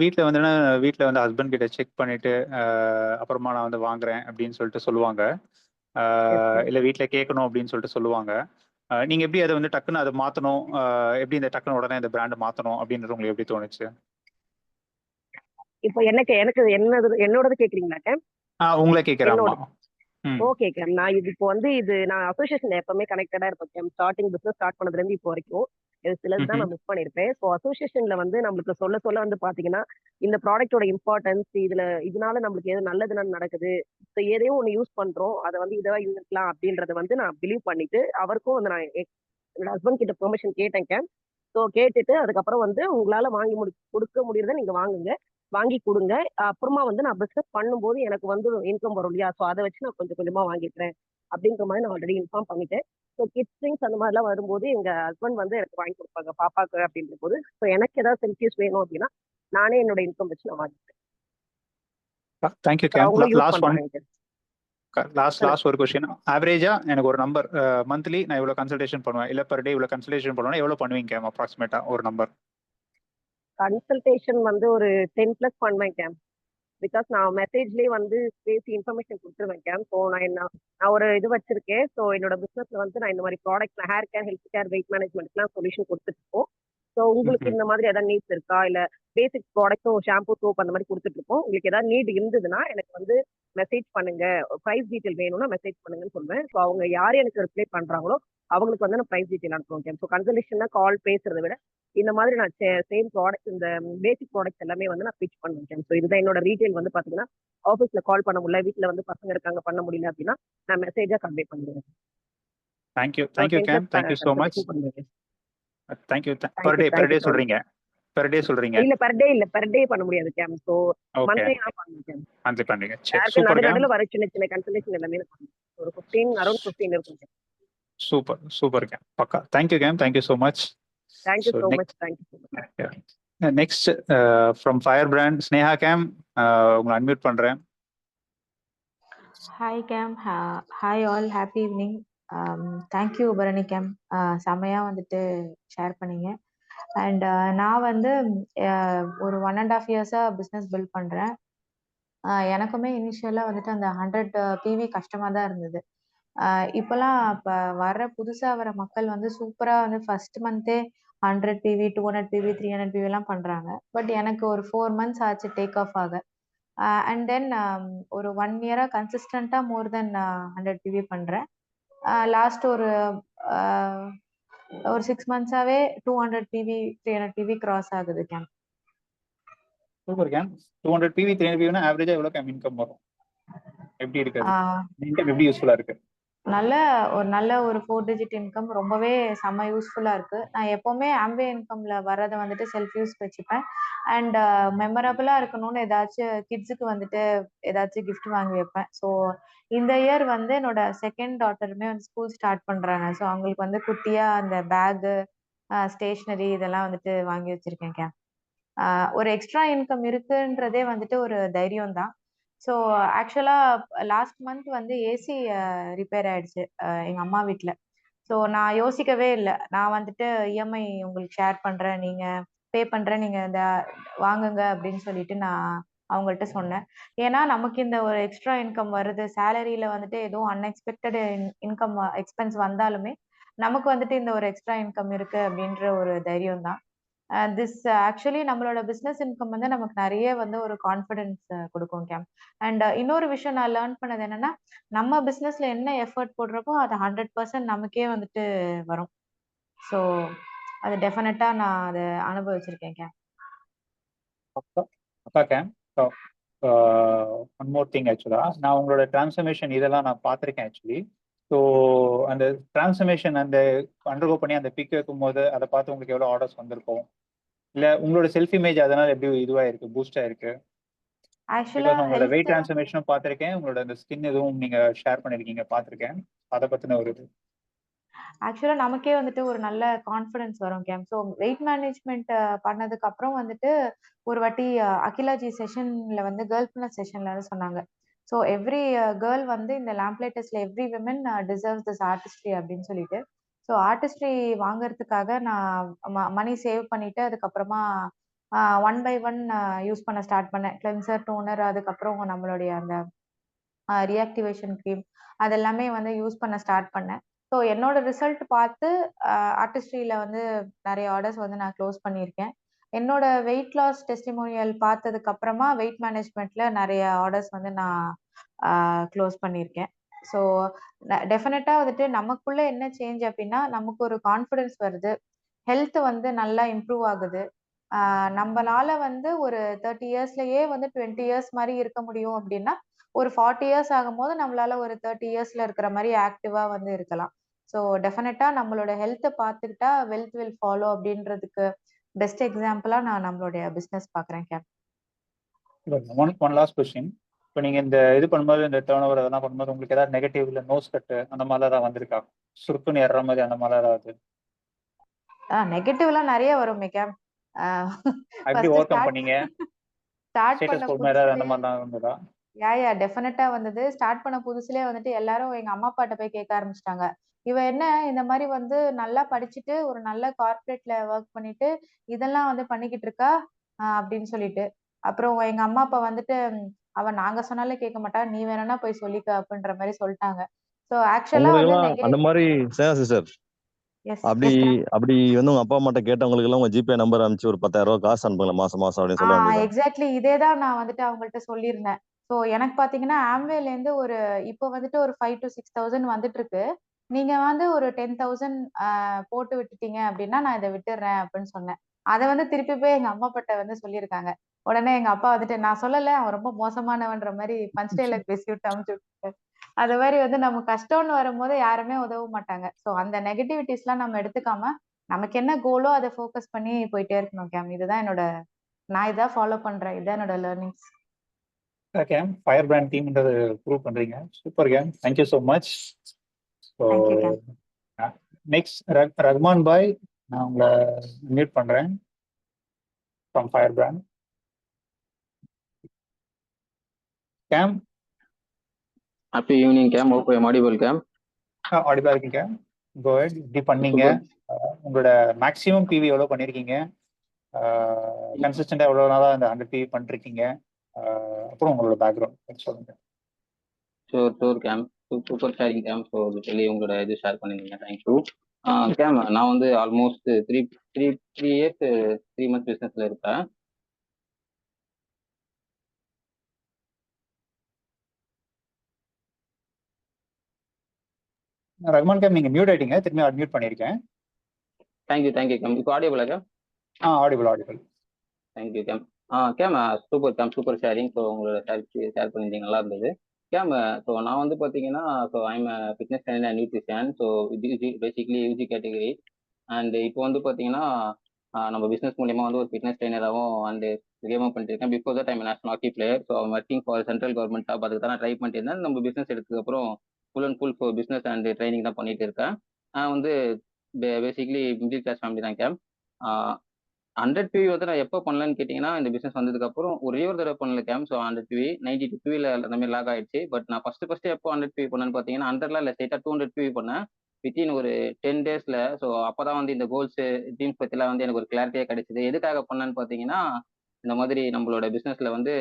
வீட்டில் வந்து ஹஸ்பண்ட் கிட்ட செக் பண்ணிட்டு அப்புறமா நான் வந்து வாங்குறேன் அப்படின்னு சொல்லிட்டு சொல்லுவாங்க. இல்லை வீட்டில் கேட்கணும் அப்படின்னு சொல்லிட்டு சொல்லுவாங்க. நீங்க எப்படி அதை வந்து டக்குன்னு அதை மாற்றணும், எப்படி இந்த டக்குன்னு உடனே இந்த பிராண்டை மாற்றணும் அப்படின்றது உங்களுக்கு எப்படி தோணுச்சு? இப்போ எனக்கு என்னோடது கேக்குறீங்களா கேம்? உங்களை கேட்குறேன். என்னோட ஆமா. Okay game. நான் இப்போ வந்து நான் அசோசியேஷன் எப்பவுமே கனெக்டடா இருப்பேன் கேம். ஸ்டார்டிங் பிசினஸ் ஸ்டார்ட் பண்ணதுல இருந்து இப்போ வரைக்கும் சிலது தான் நான் மிஸ் பண்ணிருப்பேன். ஸோ அசோசியேஷன்ல வந்து நம்மளுக்கு சொல்ல வந்து பாத்தீங்கன்னா இந்த ப்ராடக்டோட இம்பார்ட்டன்ஸ், இதனால நம்மளுக்கு எது நல்லது நடக்குது, ஸோ எதையும் ஒன்று யூஸ் பண்றோம் அதை வந்து இதெல்லாம் யூஸ் பண்ணலாம் அப்படின்றத வந்து நான் பிலீவ் பண்ணிட்டு அவருக்கும் வந்து நான் என்னோட ஹஸ்பண்ட் கிட்ட பெர்மிஷன் கேட்டேன் கேம். ஸோ கேட்டுட்டு அதுக்கப்புறம் வந்து உங்களால வாங்கி கொடுக்க முடியறத நீங்க வாங்குங்க, வாங்கி கொடுங்க. அப்புறமா வந்து நான் பிசினஸ் பண்ணும்போது எனக்கு வந்து இன்கம் வரும் இல்லையா, ஸோ அதை வச்சு நான் கொஞ்சம் கொஞ்சமா வாங்கிக்கிறேன் அப்படின்ற மாதிரி நான் ஆல்ரெடி இன்ஃபார்ம் பண்ணிட்டேன். ஸோ கிட்ஸ் திங்ஸ் அந்த மாதிரிலாம் வரும்போது எங்க ஹஸ்பண்ட் வந்து எனக்கு வாங்கி கொடுப்பாங்க பாப்பாக்கு அப்படின்ற போது. ஸோ எனக்கு ஏதாவது செல்ஃபியூஸ் வேணும் அப்படின்னா நானே என்னோட இன்கம் வச்சு நான் வாங்கிக்கிறேன். Thank you game. அவங்களும் யூஸ் லாஸ்ட் ஒன். பண்றாங்க. லாஸ்ட் ஒரு கொஸ்டின். ஆவரேஜா எனக்கு ஒரு நம்பர், மந்த்லி நான் இவ்வளவு கன்சல்டேஷன் பண்ணுவேன் இல்லை பெர் டே இவ்வளவு கன்சல்டேஷன் பண்ணுவேன், எவ்வளவு பண்ணுவீங்க கேம்? அப்ராக்சிமேட்டா ஒரு நம்பர். கன்சல்டேஷன் வந்து ஒரு 10+ பண்ணுவேன் கேம். பிகாஸ் நான் மெசேஜ்லேயே வந்து பேசி இன்ஃபர்மேஷன் கொடுத்துருவேன் கேம். ஸோ நான் ஒரு இது வச்சிருக்கேன். ஸோ என்னோட பிசினஸ்ல வந்து நான் இந்த மாதிரி product hair care, health care, weight மேனேஜ்மெண்ட்லாம் சொல்யூஷன் கொடுத்துட்டு இருக்கோம். ஸோ உங்களுக்கு இந்த மாதிரி ஏதாவது நீட்ஸ் இருக்கா, இல்லை பேசிக் ப்ராடக்ட்டும் ஷாம்பு, சோப் அந்த மாதிரி கொடுத்துட்டு இருக்கோம். உங்களுக்கு ஏதாவது நீட் இருந்ததுன்னா எனக்கு வந்து மெசேஜ் பண்ணுங்க, ப்ரைஸ் டீடைல் வேணும்னா மெசேஜ் பண்ணுங்கன்னு சொல்லுவேன். ஸோ அவங்க யார் எனக்கு ரிப்ளை பண்றாங்களோ அவங்களுக்கு வந்து நான் ப்ரைஸ் டீடைல் அனுப்புவேன். ஸோ கன்சல்டேஷன்னா கால் பேசுறதை விட இந்த மாதிரி நான் சேம் ப்ராடக்ட், இந்த பேசிக் ப்ராடக்ட்ஸ் எல்லாமே வந்து நான் பிச் பண்ணுவேன். ஸோ இதுதான் என்னோட ரீட்டைல் வந்து பாத்தீங்கன்னா, ஆஃபீஸ்ல கால் பண்ண முடியல, வீட்டுல வந்து பசங்க இருக்காங்க பண்ண முடியல அப்படின்னா நான் மெசேஜா கன்வே பண்ணுவேன். தேங்க்யூ கேம், thank you so much. Thank you. Per day சொல்றீங்க? பெர் டே சொல்றீங்க? இல்ல பெர் டே பண்ண முடியாது கேம். சோ மந்த்லி நான் பண்ணுவேன். மந்த்லி பண்ணுங்க. சரி, யாருக்கு சூப்பர் கேம். நடுவுல வர சின்ன கன்சல்டேஷன் எல்லாமே ஒரு 15 அரௌண்ட் 15 இருக்கும். சூப்பர் கேம், பக்கா. தேங்க்யூ கேம், thank you so much. Thank you so much. Thank you so much. Next from fire brand Sneha game, உங்களை அன்மியூட் பண்றேன். Hi game, hi all, happy evening. Thank you Bharani game, செம்மையாக வந்துட்டு ஷேர் பண்ணீங்க. அண்ட் நான் வந்து ஒரு 1.5 இயர்ஸாக பிஸ்னஸ் பில்ட் பண்ணுறேன். எனக்குமே இனிஷியலாக வந்துட்டு அந்த 100 PV கஷ்டமாக தான் இருந்தது. இப்போலாம் இப்போ புதுசாக வர மக்கள் வந்து சூப்பராக வந்து ஃபர்ஸ்ட் மந்த்தே 100 PV, 200 PV, 300 PV எல்லாம் பண்ணுறாங்க. பட் எனக்கு ஒரு 4 months ஆச்சு டேக் ஆஃப் ஆக. அண்ட் தென் ஒரு 1 இயராக கன்சிஸ்டண்ட்டாக மோர் தென் 100 PV பண்ணுறேன். லாஸ்ட் ஒரு 6 months-ஆவே 200 PV, 300 PV கிராஸ் ஆகுது game. Super game. 200 PV 300 PV ஆவரேஜா எவ்வளவு கேம் இன்கம் வரும்? எப்படி இருக்கு? இன்கம் எப்படி யூஸ்ஃபுல்லா இருக்கு? நல்ல ஒரு 4 digit இன்கம் ரொம்பவே செம்ம யூஸ்ஃபுல்லா இருக்கு. நான் எப்பவுமே ஆம்பே இன்கம்ல வர்றதை வந்துட்டு செல்ஃப் யூஸ் வச்சுப்பேன். அண்ட் மெமரபிளா இருக்கணும்னு ஏதாச்சும் கிட்ஸுக்கு வந்துட்டு ஏதாச்சும் கிஃப்ட் வாங்கி வைப்பேன். ஸோ இந்த இயர் வந்து என்னோட செகண்ட் டாட்டருமே வந்து ஸ்கூல் ஸ்டார்ட் பண்றாங்க. ஸோ அவங்களுக்கு வந்து குட்டியா அந்த பேகு, ஸ்டேஷ்னரி இதெல்லாம் வந்துட்டு வாங்கி வச்சிருக்கேன் கேம். ஒரு எக்ஸ்ட்ரா இன்கம் இருக்குன்றதே வந்துட்டு ஒரு தைரியம் தான். ஸோ ஆக்சுவலாக லாஸ்ட் மந்த் வந்து ஏசி ரிப்பேர் ஆயிடுச்சு எங்கள் அம்மா வீட்டில். ஸோ நான் யோசிக்கவே இல்லை. நான் வந்துட்டு இஎம்ஐ உங்களுக்கு ஷேர் பண்ணுறேன், நீங்கள் பே பண்ணுறேன், நீங்கள் இந்த வாங்குங்க அப்படின்னு சொல்லிட்டு நான் அவங்கள்ட்ட சொன்னேன். ஏன்னா நமக்கு இந்த ஒரு எக்ஸ்ட்ரா இன்கம் வருது, சேலரியில் வந்துட்டு எதுவும் அன்எக்ஸ்பெக்டட் இன்கம் எக்ஸ்பென்ஸ் வந்தாலுமே நமக்கு வந்துட்டு இந்த ஒரு எக்ஸ்ட்ரா இன்கம் இருக்குது அப்படின்ற ஒரு தைரியம் தான். திஸ் ஆக்சுவலி நம்மளோட பிஸ்னஸ் இன்கம் வந்து நமக்கு நிறைய வந்து ஒரு கான்ஃபிடென்ஸ் கொடுக்கும் கேம். அண்ட் இன்னொரு விஷயம் நான் லேர்ன் பண்ணது என்னன்னா, நம்ம பிஸ்னஸ்ல என்ன எஃபர்ட் போடுறப்போ அது 100% நமக்கே வந்துட்டு வரும். ஸோ அது டெஃபினட்டா நான் அதை அனுபவிச்சிருக்கேன் கேம். அக்கா கேம், ஒன் மோர் திங். ஆக்சுவலா நான் உங்களோட டிரான்ஸ்ஃபர்மேஷன் இதெல்லாம் நான் பார்த்துருக்கேன் ஆக்சுவலி. ஸோ அந்த டிரான்ஸ்ஃபர்மேஷன் அந்த அண்டர்கோ பண்ணி அந்த பிக் வைக்கும் போது அதை பார்த்து உங்களுக்கு எவ்வளோ ஆர்டர்ஸ் வந்திருக்கும்? இல்ல உங்களோட செல்ஃப் இமேஜ் அதனால எப்படி இதுவா இருக்கு, பூஸ்டா இருக்கு? பிகாஸ் உங்களோட வெயிட் டிரான்ஸ்ஃபர்மேஷனும் பார்த்திருக்கேன், உங்களோட அந்த ஸ்கின் எதுவும் நீங்க ஷேர் பண்ணிருக்கீங்க பார்த்திருக்கேன். அதை பத்தின ஒரு இது. ஆக்சுவலா நமக்கே வந்துட்டு ஒரு நல்ல கான்ஃபிடன்ஸ் வரும் கேம். ஸோ வெயிட் மேனேஜ்மெண்ட் பண்ணதுக்கு அப்புறம் வந்துட்டு ஒரு வாட்டி அகிலாஜி செஷன்ல வந்து கேர்ள் பிளஸ் செஷன்ல சொன்னாங்க. ஸோ எவ்ரி கேர்ள் வந்து இந்த லேம்ப்லைட்டஸ்ல every women deserves this artistry அப்படின்னு சொல்லிட்டு. ஸோ ஆர்டிஸ்ட்ரி வாங்குறதுக்காக நான் மணி சேவ் பண்ணிட்டு அதுக்கப்புறமா 1 by 1 யூஸ் பண்ண ஸ்டார்ட் பண்ணேன். கிளென்சர், டோனர், அதுக்கப்புறம் நம்மளுடைய அந்த ரியாக்டிவேஷன் க்ரீம் அதெல்லாமே வந்து யூஸ் பண்ண ஸ்டார்ட் பண்ணேன். ஸோ என்னோட ரிசல்ட் பார்த்து ஆர்டிஸ்ட்ரியில வந்து நிறைய ஆர்டர்ஸ் வந்து நான் க்ளோஸ் பண்ணியிருக்கேன். என்னோட வெயிட் லாஸ் டெஸ்டிமோனியல் பார்த்ததுக்கு அப்புறமா வெயிட் மேனேஜ்மெண்ட்ல நிறைய ஆர்டர்ஸ் வந்து நான் க்ளோஸ் பண்ணியிருக்கேன். ஸோ டெஃபினட்டா வந்துட்டு நமக்குள்ள என்ன சேஞ்ச் அப்படின்னா, நமக்கு ஒரு கான்ஃபிடன்ஸ் வருது, ஹெல்த் வந்து நல்லா இம்ப்ரூவ் ஆகுது. நம்மளால வந்து ஒரு 30 இயர்ஸ்லயே வந்து 20 இயர்ஸ் மாதிரி இருக்க முடியும் அப்படின்னா, ஒரு 40 இயர்ஸ் ஆகும்போது நம்மளால ஒரு 30 இயர்ஸ்ல இருக்கிற மாதிரி ஆக்டிவா வந்து இருக்கலாம். ஸோ டெஃபினட்டா நம்மளோட ஹெல்த்தை பார்த்துக்கிட்டா வெல்த் வில் ஃபாலோ அப்படின்றதுக்கு பெஸ்ட் எக்ஸாம்பிளா நான் நம்மளுடைய பிசினஸ் பாக்குறேன் கேப். One last question. இப்போ நீங்க இந்த இது பண்ணும்போது, இந்த டர்ன் ஓவர் அதெல்லாம் பண்ணும்போது உங்களுக்கு ஏதாவது நெகட்டிவ் இல்லை நோஸ் கட்டு அந்த மாதிரிலாம் ஏதாவது வந்திருக்கா? சுருக்குன்னு ஏறுற மாதிரி அந்த மாதிரிலாம் ஏதாவது? நெகட்டிவ்லாம் நிறைய வரும் கேப். எப்படி ஓவர் கம் பண்ணீங்க? ஸ்டார்ட் பண்ண அந்த மாதிரிலாம் வந்ததா? யா டெஃபினட்டா வந்தது. ஸ்டார்ட் பண்ண புதுசுலயே வந்துட்டு எல்லாரும் எங்க அம்மா அப்பாட்ட போய் கேட்க ஆரம்பிச்சிட்டாங்க. இவ என்ன இந்த மாதிரி வந்து நல்லா படிச்சுட்டு ஒரு நல்ல கார்ப்பரேட்ல ஒர்க் பண்ணிட்டு இதெல்லாம் வந்து பண்ணிக்கிட்டு இருக்கா அப்படின்னு சொல்லிட்டு. அப்புறம் எங்க அம்மா அப்பா வந்துட்டு அவ நாங்க சொன்னாலே கேட்க மாட்டா, நீ வேணும்னா போய் சொல்லிக்க அப்படின்ற மாதிரி சொல்லிட்டாங்க. சோ ஆக்சுவலா வந்து அந்த மாதிரி சிஸ்டர் அப்படி வந்து உங்க அப்பா அம்மாட்ட கேட்டவங்களுக்கு எல்லாம் உங்க ஜிபே நம்பர் அனுப்பிச்சு ஒரு 10,000 ரூபாய் காசு அனுப்புங்க மாசம் மாசம் அப்படின்னு சொல்ல வேண்டியது. எக்ஸாக்ட்லி இதேதான் நான் வந்துட்டு அவங்கள்ட்ட சொல்லியிருந்தேன். ஸோ எனக்கு பார்த்தீங்கன்னா ஆம்வேலேருந்து ஒரு இப்போ வந்துட்டு ஒரு 5 to 6,000 வந்துட்டு இருக்கு. நீங்க வந்து ஒரு 10,000 போட்டு விட்டுட்டீங்க அப்படின்னா நான் இதை விட்டுடுறேன் அப்படின்னு சொன்னேன். அதை வந்து திருப்பி போய் எங்க அம்மா அப்பாட்ட வந்து சொல்லியிருக்காங்க. உடனே எங்க அப்பா வந்துட்டு நான் சொல்லல அவன் ரொம்ப மோசமானவன்ற மாதிரி பஞ்ச் டைலாக் பேசி விட்டு அமுச்சு விட்டாரு. அது மாதிரி வந்து நம்ம கஷ்டம்னு வரும்போது யாருமே உதவ மாட்டாங்க. ஸோ அந்த நெகட்டிவிட்டிஸ்லாம் நம்ம எடுத்துக்காம நமக்கு என்ன கோலோ அதை ஃபோக்கஸ் பண்ணி போயிட்டே இருக்கணும் கேம். இதுதான் நான் இதான் ஃபாலோ பண்றேன். இதான் என்னோட லேர்னிங்ஸ். கேம் ஃபயர் பிராண்ட் டீம்ன்றது ப்ரூவ் பண்றீங்க. சூப்பர் கேம், thank you so much. So thank you கேம். நெக்ஸ்ட் ரஹ்மான் பாய், நான் உங்களை மீட் பண்றேன் ஃப்ரம் ஃபயர் பிராண்ட். கேம் ஹாப்பி ஈவினிங் கேம். ஓகே மாடிபல் கேம். ஆடிபா இருக்கீங்க. Go ahead. இப்படி பண்ணீங்க, உங்களோட மேக்ஸிமம் பிவி எவ்வளோ பண்ணியிருக்கீங்க, கன்சிஸ்டண்டா எவ்வளோ நாளாக இந்த 100 பிவி பண்ணிருக்கீங்க, அப்புறம் உங்களோட பேக்ரவுண்ட் சொல்லுங்க. Sure game. Super sharing game. So சொல்லி உங்களோட இது ஷேர் பண்ணிருக்கீங்க. Thank you game. நான் வந்து ஆல்மோஸ்ட் 3 இயர்ஸ் 3 months பிஸ்னஸ்ல இருப்பேன். ரஹ்மான் கேம் நீங்க மியூட் ஆயிட்டீங்க, திரும்பி அட்மியூட் பண்ணியிருக்கேன். தேங்க்யூ கேம். இப்போ ஆடியோபிளா கேம்? ஆடிபிள். தேங்க்யூ கேம். கேம் சூப்பர் கேம். Super sharing. ஸோ உங்களோட ஷேர் பண்ணியிருந்தீங்க, நல்லா இருந்தது கேம். ஸோ நான் வந்து பார்த்தீங்கன்னா I'm fitness trainer and nutrition. So basically UG category. And இப்போ வந்து பார்த்தீங்கன்னா நம்ம பிஸ்னஸ் மூலியமா வந்து ஒரு ஃபிட்னஸ் ட்ரைனராகவும் அண்ட் கேமாக பண்ணிட்டு இருக்கேன். Before that I'm national hockey player. So working for central government job. அதுக்கு தான் நான் ட்ரை பண்ணிட்டு இருந்தேன். நம்ம பிஸ்னஸ் எடுத்ததுக்கப்புறம் full and full for business and training தான் பண்ணிட்டு இருக்கேன். நான் வந்து பேசிக்லி மிடில் கிளாஸ் ஃபேமிலி தான் கேம். 100 PV வந்து நான் எப்போ பண்ணலன்னு கேட்டிங்கன்னா, இந்த பிஸ்னஸ் வந்ததுக்கப்புறம் ஒரே ஒரு தடவை பண்ணல கேம். ஸோ 100 PV 92 PVல அந்த மாதிரி லாக் ஆயிடுச்சு. பட் நான் ஃபர்ஸ்ட் எப்போ 100 PV பண்ணேன்னு பார்த்தீங்கன்னா 100ல இல்லை, ஸ்ட்ரைட்டாக 200 PV பண்ணேன் வித்தின் ஒரு 10 daysல. ஸோ அப்போதான் வந்து இந்த கோல்ஸ் ட்ரீம்ஸ் பற்றிலாம் வந்து எனக்கு ஒரு கிளாரிட்டியே கிடைச்சிது. எதுக்காக பண்ணேன்னு பார்த்தீங்கன்னா, இந்த மாதிரி நம்மளோட பிஸ்னஸ்ல வந்து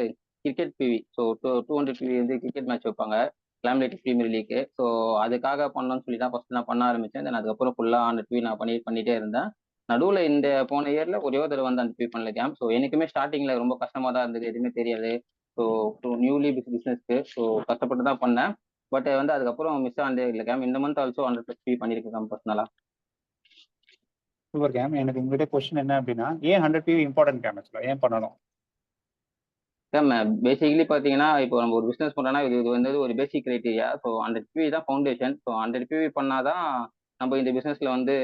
கிரிக்கெட் பிவி, ஸோ 200 PV வந்து கிரிக்கெட் மேட்ச் வைப்பாங்க, கிளாம்லேட் பிரீமியர் லீக்கு. ஸோ அதுக்காக பண்ணணும்னு சொல்லி தான் ஃபர்ஸ்ட் நான் பண்ண ஆரம்பித்தேன். தென் அதுக்கப்புறம் ஃபுல்லாக 100 PV நான் பண்ணிட்டே இருந்தேன். நடுவில் இந்த போன இயர்ல ஒரே ஒரு தடவை வந்து அந்த பே பண்ணல கேம். ஸோ எனக்குமே ஸ்டார்டிங்ல ரொம்ப கஷ்டமா தான் இருந்தது, எதுவுமே தெரியாது. ஸோ நியூலி பிஸ்னஸ்க்கு ஸோ கஷ்டப்பட்டு தான் பண்ணேன். பட் வந்து அதுக்கப்புறம் மிஸ் ஆனதே இல்லை கேம். இந்த மந்த் ஆல்சோ 100+ பே பண்ணியிருக்கேன் கேம் பர்சனலா. Super game. எனக்கு உங்ககிட்ட கொஸ்டின் என்ன அப்படின்னா, ஏன் 100 PV இம்பார்ட்டன்ட் கேம்? ஆக்சுவலாக ஏன் பண்ணணும் கேம்? பேசிக்கலி பார்த்தீங்கன்னா, இப்போ நம்ம ஒரு பிஸ்னஸ் பண்ணுறோம்னா இது வந்து ஒரு பேசிக் கிரைட்டீரியா. ஸோ 100 PV தான் ஃபவுண்டேஷன். ஸோ 100 PV பண்ணாதான் நம்ம இந்த பிசினஸ்ல வந்து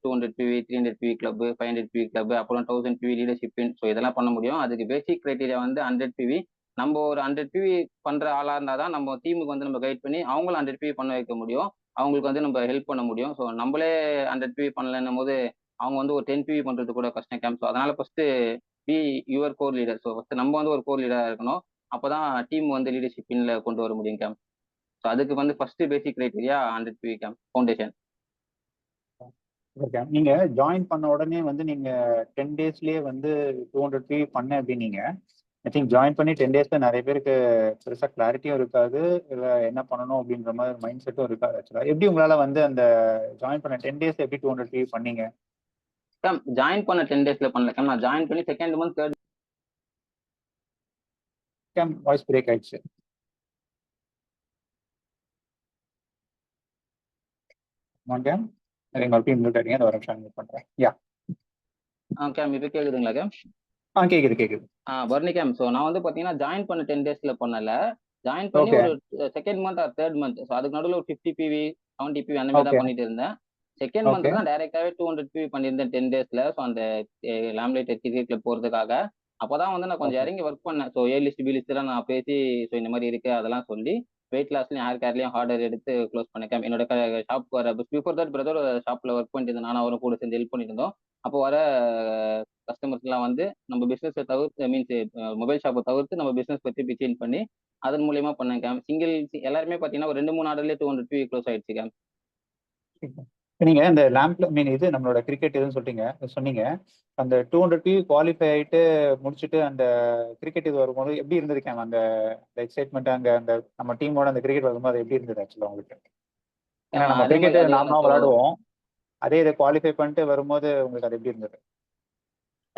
200 PV 300 PV club 500 PV club அப்புறம் 1000 PV லீடர்ஷிப். ஸோ இதெல்லாம் பண்ண முடியும். அதுக்கு பேசிக் கிரைட்டீரியா வந்து 100 PV. நம்ம ஒரு 100 PV பண்ற ஆளா இருந்தாதான் நம்ம டீமுக்கு வந்து நம்ம கைட் பண்ணி அவங்களும் 100 PV பண்ண வைக்க முடியும். அவங்களுக்கு வந்து நம்ம ஹெல்ப் பண்ண முடியும். ஸோ நம்மளே 100 PV பண்ணலன்னும் போது அவங்க வந்து ஒரு 10 PV பண்றது கூட கஷ்டம் கேம். ஸோ அதனால first be your core leader. So first நம்ம வந்து ஒரு கோர் லீடரா இருக்கணும். அப்பதான் டீம் வந்து லீடர்ஷிப் பின்ல கொண்டு வர முடியும் கேம். ஸோ அதுக்கு வந்து ஃபர்ஸ்ட் பேசிக் கிரைட்டீரியா 100 PV கேம் ஃபவுண்டேஷன். நீங்க ஜாயின் பண்ண உடனே வந்து நீங்க 10 daysலயே வந்து 200 PV பண்ண அப்படின்னீங்க. ஐ திங்க் ஜாயின் பண்ணி 10 daysல நிறைய பேருக்கு பெருசா கிளாரிட்டியும் இருக்காது, இல்லை என்ன பண்ணணும் அப்படின்ற மாதிரி மைண்ட் செட்டும் இருக்காது. ஆக்சுவலா எப்படி உங்களால வந்து அந்த ஜாயின் பண்ண 10 days எப்படி 200 PV பண்ணீங்க? ஜாயின் பண்ண 10 daysல பண்ணல கேம். நான் ஜாயின் பண்ணி second month third game voice break ஆயிடுச்சு. கேம் மறுபடியும் மியூட் ஆயிடுங்க, அதை ஒரு நிமிஷம் மியூட் பண்றேன். யா கேம் இப்போ கேக்குதுங்களா கேம்? கேக்குது. Barney game. ஸோ நான் வந்து பாத்தீங்கன்னா ஜாயின் பண்ண 10 daysல பண்ணல. ஜாயின் பண்ணி ஒரு second month or third month. So அதுக்கு நடுவில் ஒரு 50 PV 70 PV அந்த மாதிரி தான் பண்ணிட்டு இருந்தேன். செகண்ட் மந்த் தான் டைரக்டாவே 200 PV பண்ணியிருந்தேன் 10 daysல. ஸோ அந்த லாம்லேட் கிரிக்கெட்ல போறதுக்காக. அப்பதான் வந்து நான் கொஞ்சம் இறங்கி ஒர்க் பண்ணேன். ஸோ ஏ லிஸ்ட் பி லிஸ்ட் எல்லாம் நான் பேசி ஸோ இந்த மாதிரி இருக்கு அதெல்லாம் சொல்லி வெயிட் லாஸ்லையும் ஹேர் கேர்லையும் ஹார்டர் எடுத்து க்ளோஸ் பண்ணிருக்கேன். என்னோட ஷாப் வர பிஃபோர் தட் பிரதர் ஷாப்ல ஒர்க் பண்ணிட்டு இருந்தேன். நானும் அவரும் கூட சேர்ந்து ஹெல்ப் பண்ணிட்டு இருந்தோம். அப்போ வர கஸ்டமர்ஸ்லாம் வந்து நம்ம பிசினஸை தவிர்த்து மீன்ஸ் மொபைல் ஷாப்பை தவிர்த்து நம்ம பிசினஸ் பத்தி பிச்சேஞ்ச் பண்ணி அதன் மூலியமா பண்ணேன் கேம். எல்லாருமே பாத்தீங்கன்னா ஒரு 2-3 ஆர்டர்லேயே 200 PV க்ளோஸ் ஆயிடுச்சு கேம். நீங்க இந்த லேம்ப்ல மீன் இது நம்மளோட கிரிக்கெட் இதுன்னு சொன்னீங்க. அந்த 200 PV குவாலிஃபை ஆயிட்டு முடிச்சுட்டு அந்த கிரிக்கெட் இது வரும்போது எப்படி இருந்தது கேம்? அந்த எக்ஸைட்மெண்ட் அங்க அந்த நம்ம டீமோட அந்த கிரிக்கெட் வரும்போது எப்படி இருந்தது ஆக்சுவலா உங்களுக்கு? ஏன்னா நம்ம கிரிக்கெட் நார்மலா விளையாடுவோம், அதே இதை குவாலிஃபை பண்ணிட்டு வரும்போது உங்களுக்கு அது எப்படி இருந்தது?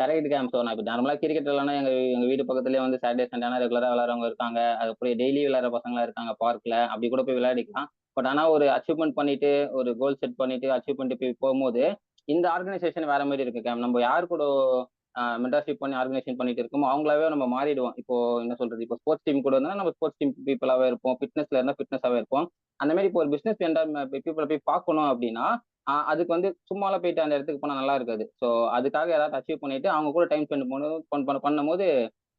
Correct game. ஸோ நான் இப்போ நார்மலாக கிரிக்கெட் விளாட்னா எங்க வீடு பக்கத்துலேயே வந்து சாட்டர்டே சண்டே ரெகுலராக விளாட்றவங்க இருக்காங்க. அது அப்படியே டெய்லி விளாட்ற பசங்களாம் இருக்காங்க பார்க்ல. அப்படி கூட போய் விளையாடிக்கலாம். பட் ஆனால் ஒரு அச்சீவ்மெண்ட் பண்ணிட்டு ஒரு கோல் செட் பண்ணிட்டு அச்சீவ் பண்ணிட்டு போய் போகும்போது இந்த ஆர்கனைசேஷன் வேற மாதிரி இருக்கு கேம். நம்ம யார் கூட மென்டர்ஷிப் பண்ணி ஆர்கனைசேஷன் பண்ணிட்டு இருக்கோமோ அவங்களாவே நம்ம மாறிடுவோம். இப்போ என்ன சொல்றது, இப்போ ஸ்போர்ட்ஸ் டீம் கூட இருந்தா நம்ம ஸ்போர்ட்ஸ் டீம் பீப்புளாவே இருப்போம், ஃபிட்னஸ்ல இருந்தா ஃபிட்னஸாவே இருப்போம். அந்த மாதிரி இப்போ ஒரு பிசினஸ் பீப்புளை போய் பார்க்கணும் அப்படின்னா அதுக்கு வந்து சும்மாலாம் போயிட்டு அந்த இடத்துக்கு போனா நல்லா இருக்காது. ஸோ அதுக்காக ஏதாவது அச்சீவ் பண்ணிட்டு அவங்க கூட டைம் ஸ்பெண்ட் பண்ணும்போது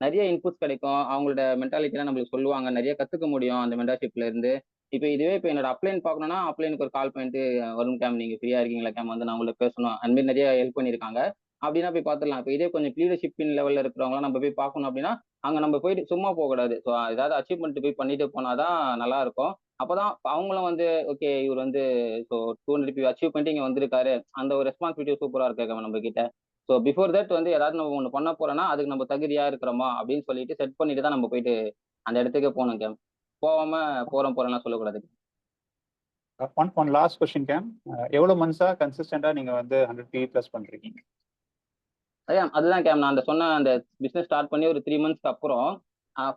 நிறைய இன்புட்ஸ் கிடைக்கும். அவங்களோட மென்டாலிட்டிலாம் நம்மளுக்கு சொல்லுவாங்க, நிறைய கத்துக்க முடியும் அந்த மென்டர்ஷிப்ல இருந்து. இப்போ இதுவே இப்போ என்னோட அப்ளைன் பார்க்கணும்னா அப்ளைனுக்கு ஒரு கால் பண்ணிட்டு வரும் கேம், நீங்க ஃப்ரீயா இருக்கீங்களா கேம், வந்து நான் உங்களுக்கு பேசணும், அந்த மாதிரி நிறைய ஹெல்ப் பண்ணியிருக்காங்க அப்படின்னா போய் பார்த்துடலாம். இப்போ இதே கொஞ்சம் லீடர்ஷிப் லெவல்ல இருக்கிறவங்களாம் நம்ம போய் பார்க்கணும் அப்படின்னா அங்க நம்ம போயிட்டு சும்மா போகக்கூடாது. ஸோ ஏதாவது அச்சீவ்மெண்ட் போய் பண்ணிட்டு போனாதான் நல்லா இருக்கும். அப்பதான் அவங்களும் வந்து ஓகே இவர் வந்து ஸோ 200 PV அச்சீவ் பண்ணிட்டு இங்க வந்திருக்காரு, அந்த ஒரு ரெஸ்பான்சிபிலிட்டி சூப்பரா இருக்காங்க நம்ம கிட்ட. ஸோ பிஃபோர் தட் வந்து ஏதாவது நம்ம ஒன்று பண்ண போறோம்னா அதுக்கு நம்ம தகுதியா இருக்கிறோமா அப்படின்னு சொல்லிட்டு செட் பண்ணிட்டு தான் நம்ம போயிட்டு அந்த இடத்துக்கே போகணும் கேம். போகாம போறோம்லாம் சொல்லக்கூடாது. One last question game. எவ்வளவு மந்த்ஸா கன்சிஸ்டண்டா நீங்க வந்து 100 PV ப்ளஸ் பண்றீங்க? அதுதான் கேம், நான் அந்த சொன்ன அந்த பிசினஸ் ஸ்டார்ட் பண்ணி ஒரு 3 monthsக்கு அப்புறம்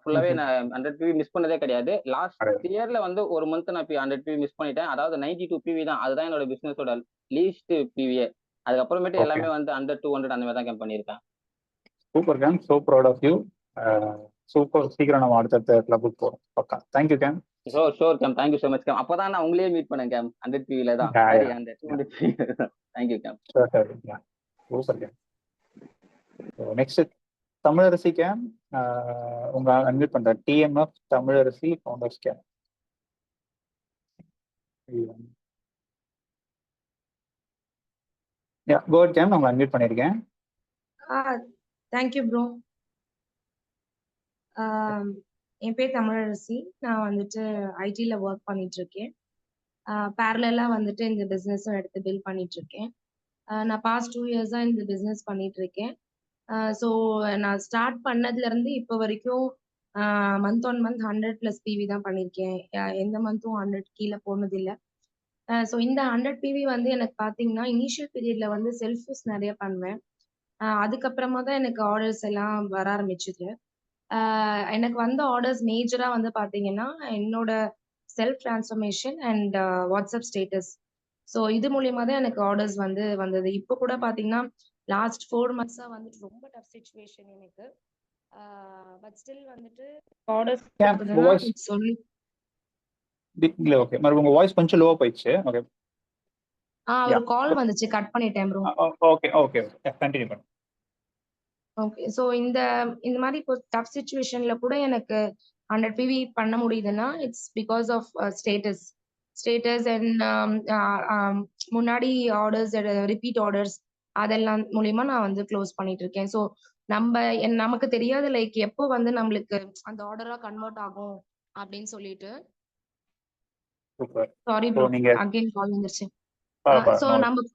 ஃபுல்லாவே நான் 100 PV மிஸ் பண்ணதே கிடையாது. லாஸ்ட் இயர்ல வந்து ஒரு மந்த் நான் 100 PV மிஸ் பண்ணிட்டேன். அதாவது 92 PV தான், அதுதான் என்னோட பிசினஸோட லீஸ்ட் PV. அதுக்கப்புறமேட்டு எல்லாமே வந்து 100 200 அந்த மாதிரி தான் கேம் பண்ணியிருக்கேன். சூப்பர் கேம், so proud of you. Super. சீக்கிரம் நம்ம அடுத்த கிளப்புக்கு போறோம் பக்கா. தேங்க்யூ கேம். ஷோர் கேம், தேங்க்யூ ஸோ மச் கேம். அப்பதான் நான் உங்களே மீட் பண்ணேன் கேம், 100 PVல தான். அந்த 200 PV. தேங்க்யூ கேம். சூப்பர் கேம். நெக்ஸ்ட் தமிழரசி கேம். உங்க அன்மியூட் பண்ற TMF தமிழரசி ஃபவுண்டர்ஸ் கேம். கோட் கேம், உங்களை அன்மியூட் பண்ணிருக்கேன். Thank you bro. என் பேர் தமிழரசி. நான் வந்துட்டு ஐடில ஒர்க் பண்ணிட்டு இருக்கேன். பேரலா வந்துட்டு இந்த பிஸ்னஸும் எடுத்து பில்ட் பண்ணிட்டு இருக்கேன். நான் பாஸ்ட் 2 years இந்த பிஸ்னஸ் பண்ணிட்டு இருக்கேன். ஸோ நான் ஸ்டார்ட் பண்ணதுல இருந்து இப்போ வரைக்கும் மந்த் ஆன் மந்த் 100+ PV தான் பண்ணியிருக்கேன். எந்த மந்த்தும் 100 கீழே போனதில்லை. ஸோ இந்த 100 PV வந்து எனக்கு பார்த்தீங்கன்னா இனிஷியல் பீரியட்ல வந்து செல்ஃப் யூஸ் நிறைய பண்ணுவேன். அதுக்கப்புறமா தான் எனக்கு ஆர்டர்ஸ் எல்லாம் வர ஆரம்பிச்சுது. எனக்கு வந்த ஆர்டர்ஸ் மேஜரா வந்து பார்த்தீங்கன்னா என்னோட self transformation and WhatsApp status. So இது மூலியமா தான் எனக்கு ஆர்டர்ஸ் வந்து வந்தது. இப்போ கூட பார்த்தீங்கன்னா லாஸ்ட் 4 months வந்துட்டு ரொம்ப டஃப் சிச்சுவேஷன் எனக்கு. பட் ஸ்டில் வந்துட்டு ஆர்டர்ஸ் சொல்லி ஓகே. உங்க வாய்ஸ் கொஞ்சம் லோவா போயிடுச்சு. ஓகே. ஒரு கால் வந்துச்சு, கட் பண்ணிட்டேன் ப்ரோ. ஓகே ஓகே கண்டினியூ பண்ணுங்க. ஓகே. ஸோ இந்த மாதிரி இப்போ டஃப் சிச்சுவேஷன்ல கூட எனக்கு 100 PV பண்ண முடியுதுன்னா it's because of status and முன்னாடி ஆர்டர்ஸ், ரிப்பீட் ஆர்டர்ஸ் அதெல்லாம் மூலியமா நான் வந்து க்ளோஸ் பண்ணிட்டு இருக்கேன். ஸோ நமக்கு தெரியாது லைக் எப்போ வந்து நம்மளுக்கு அந்த ஆர்டரா கன்வெர்ட் ஆகும் அப்படின்னு சொல்லிட்டு. சாரி ப்ரோ, அகைன் கால் வந்துருச்சு. ஸோ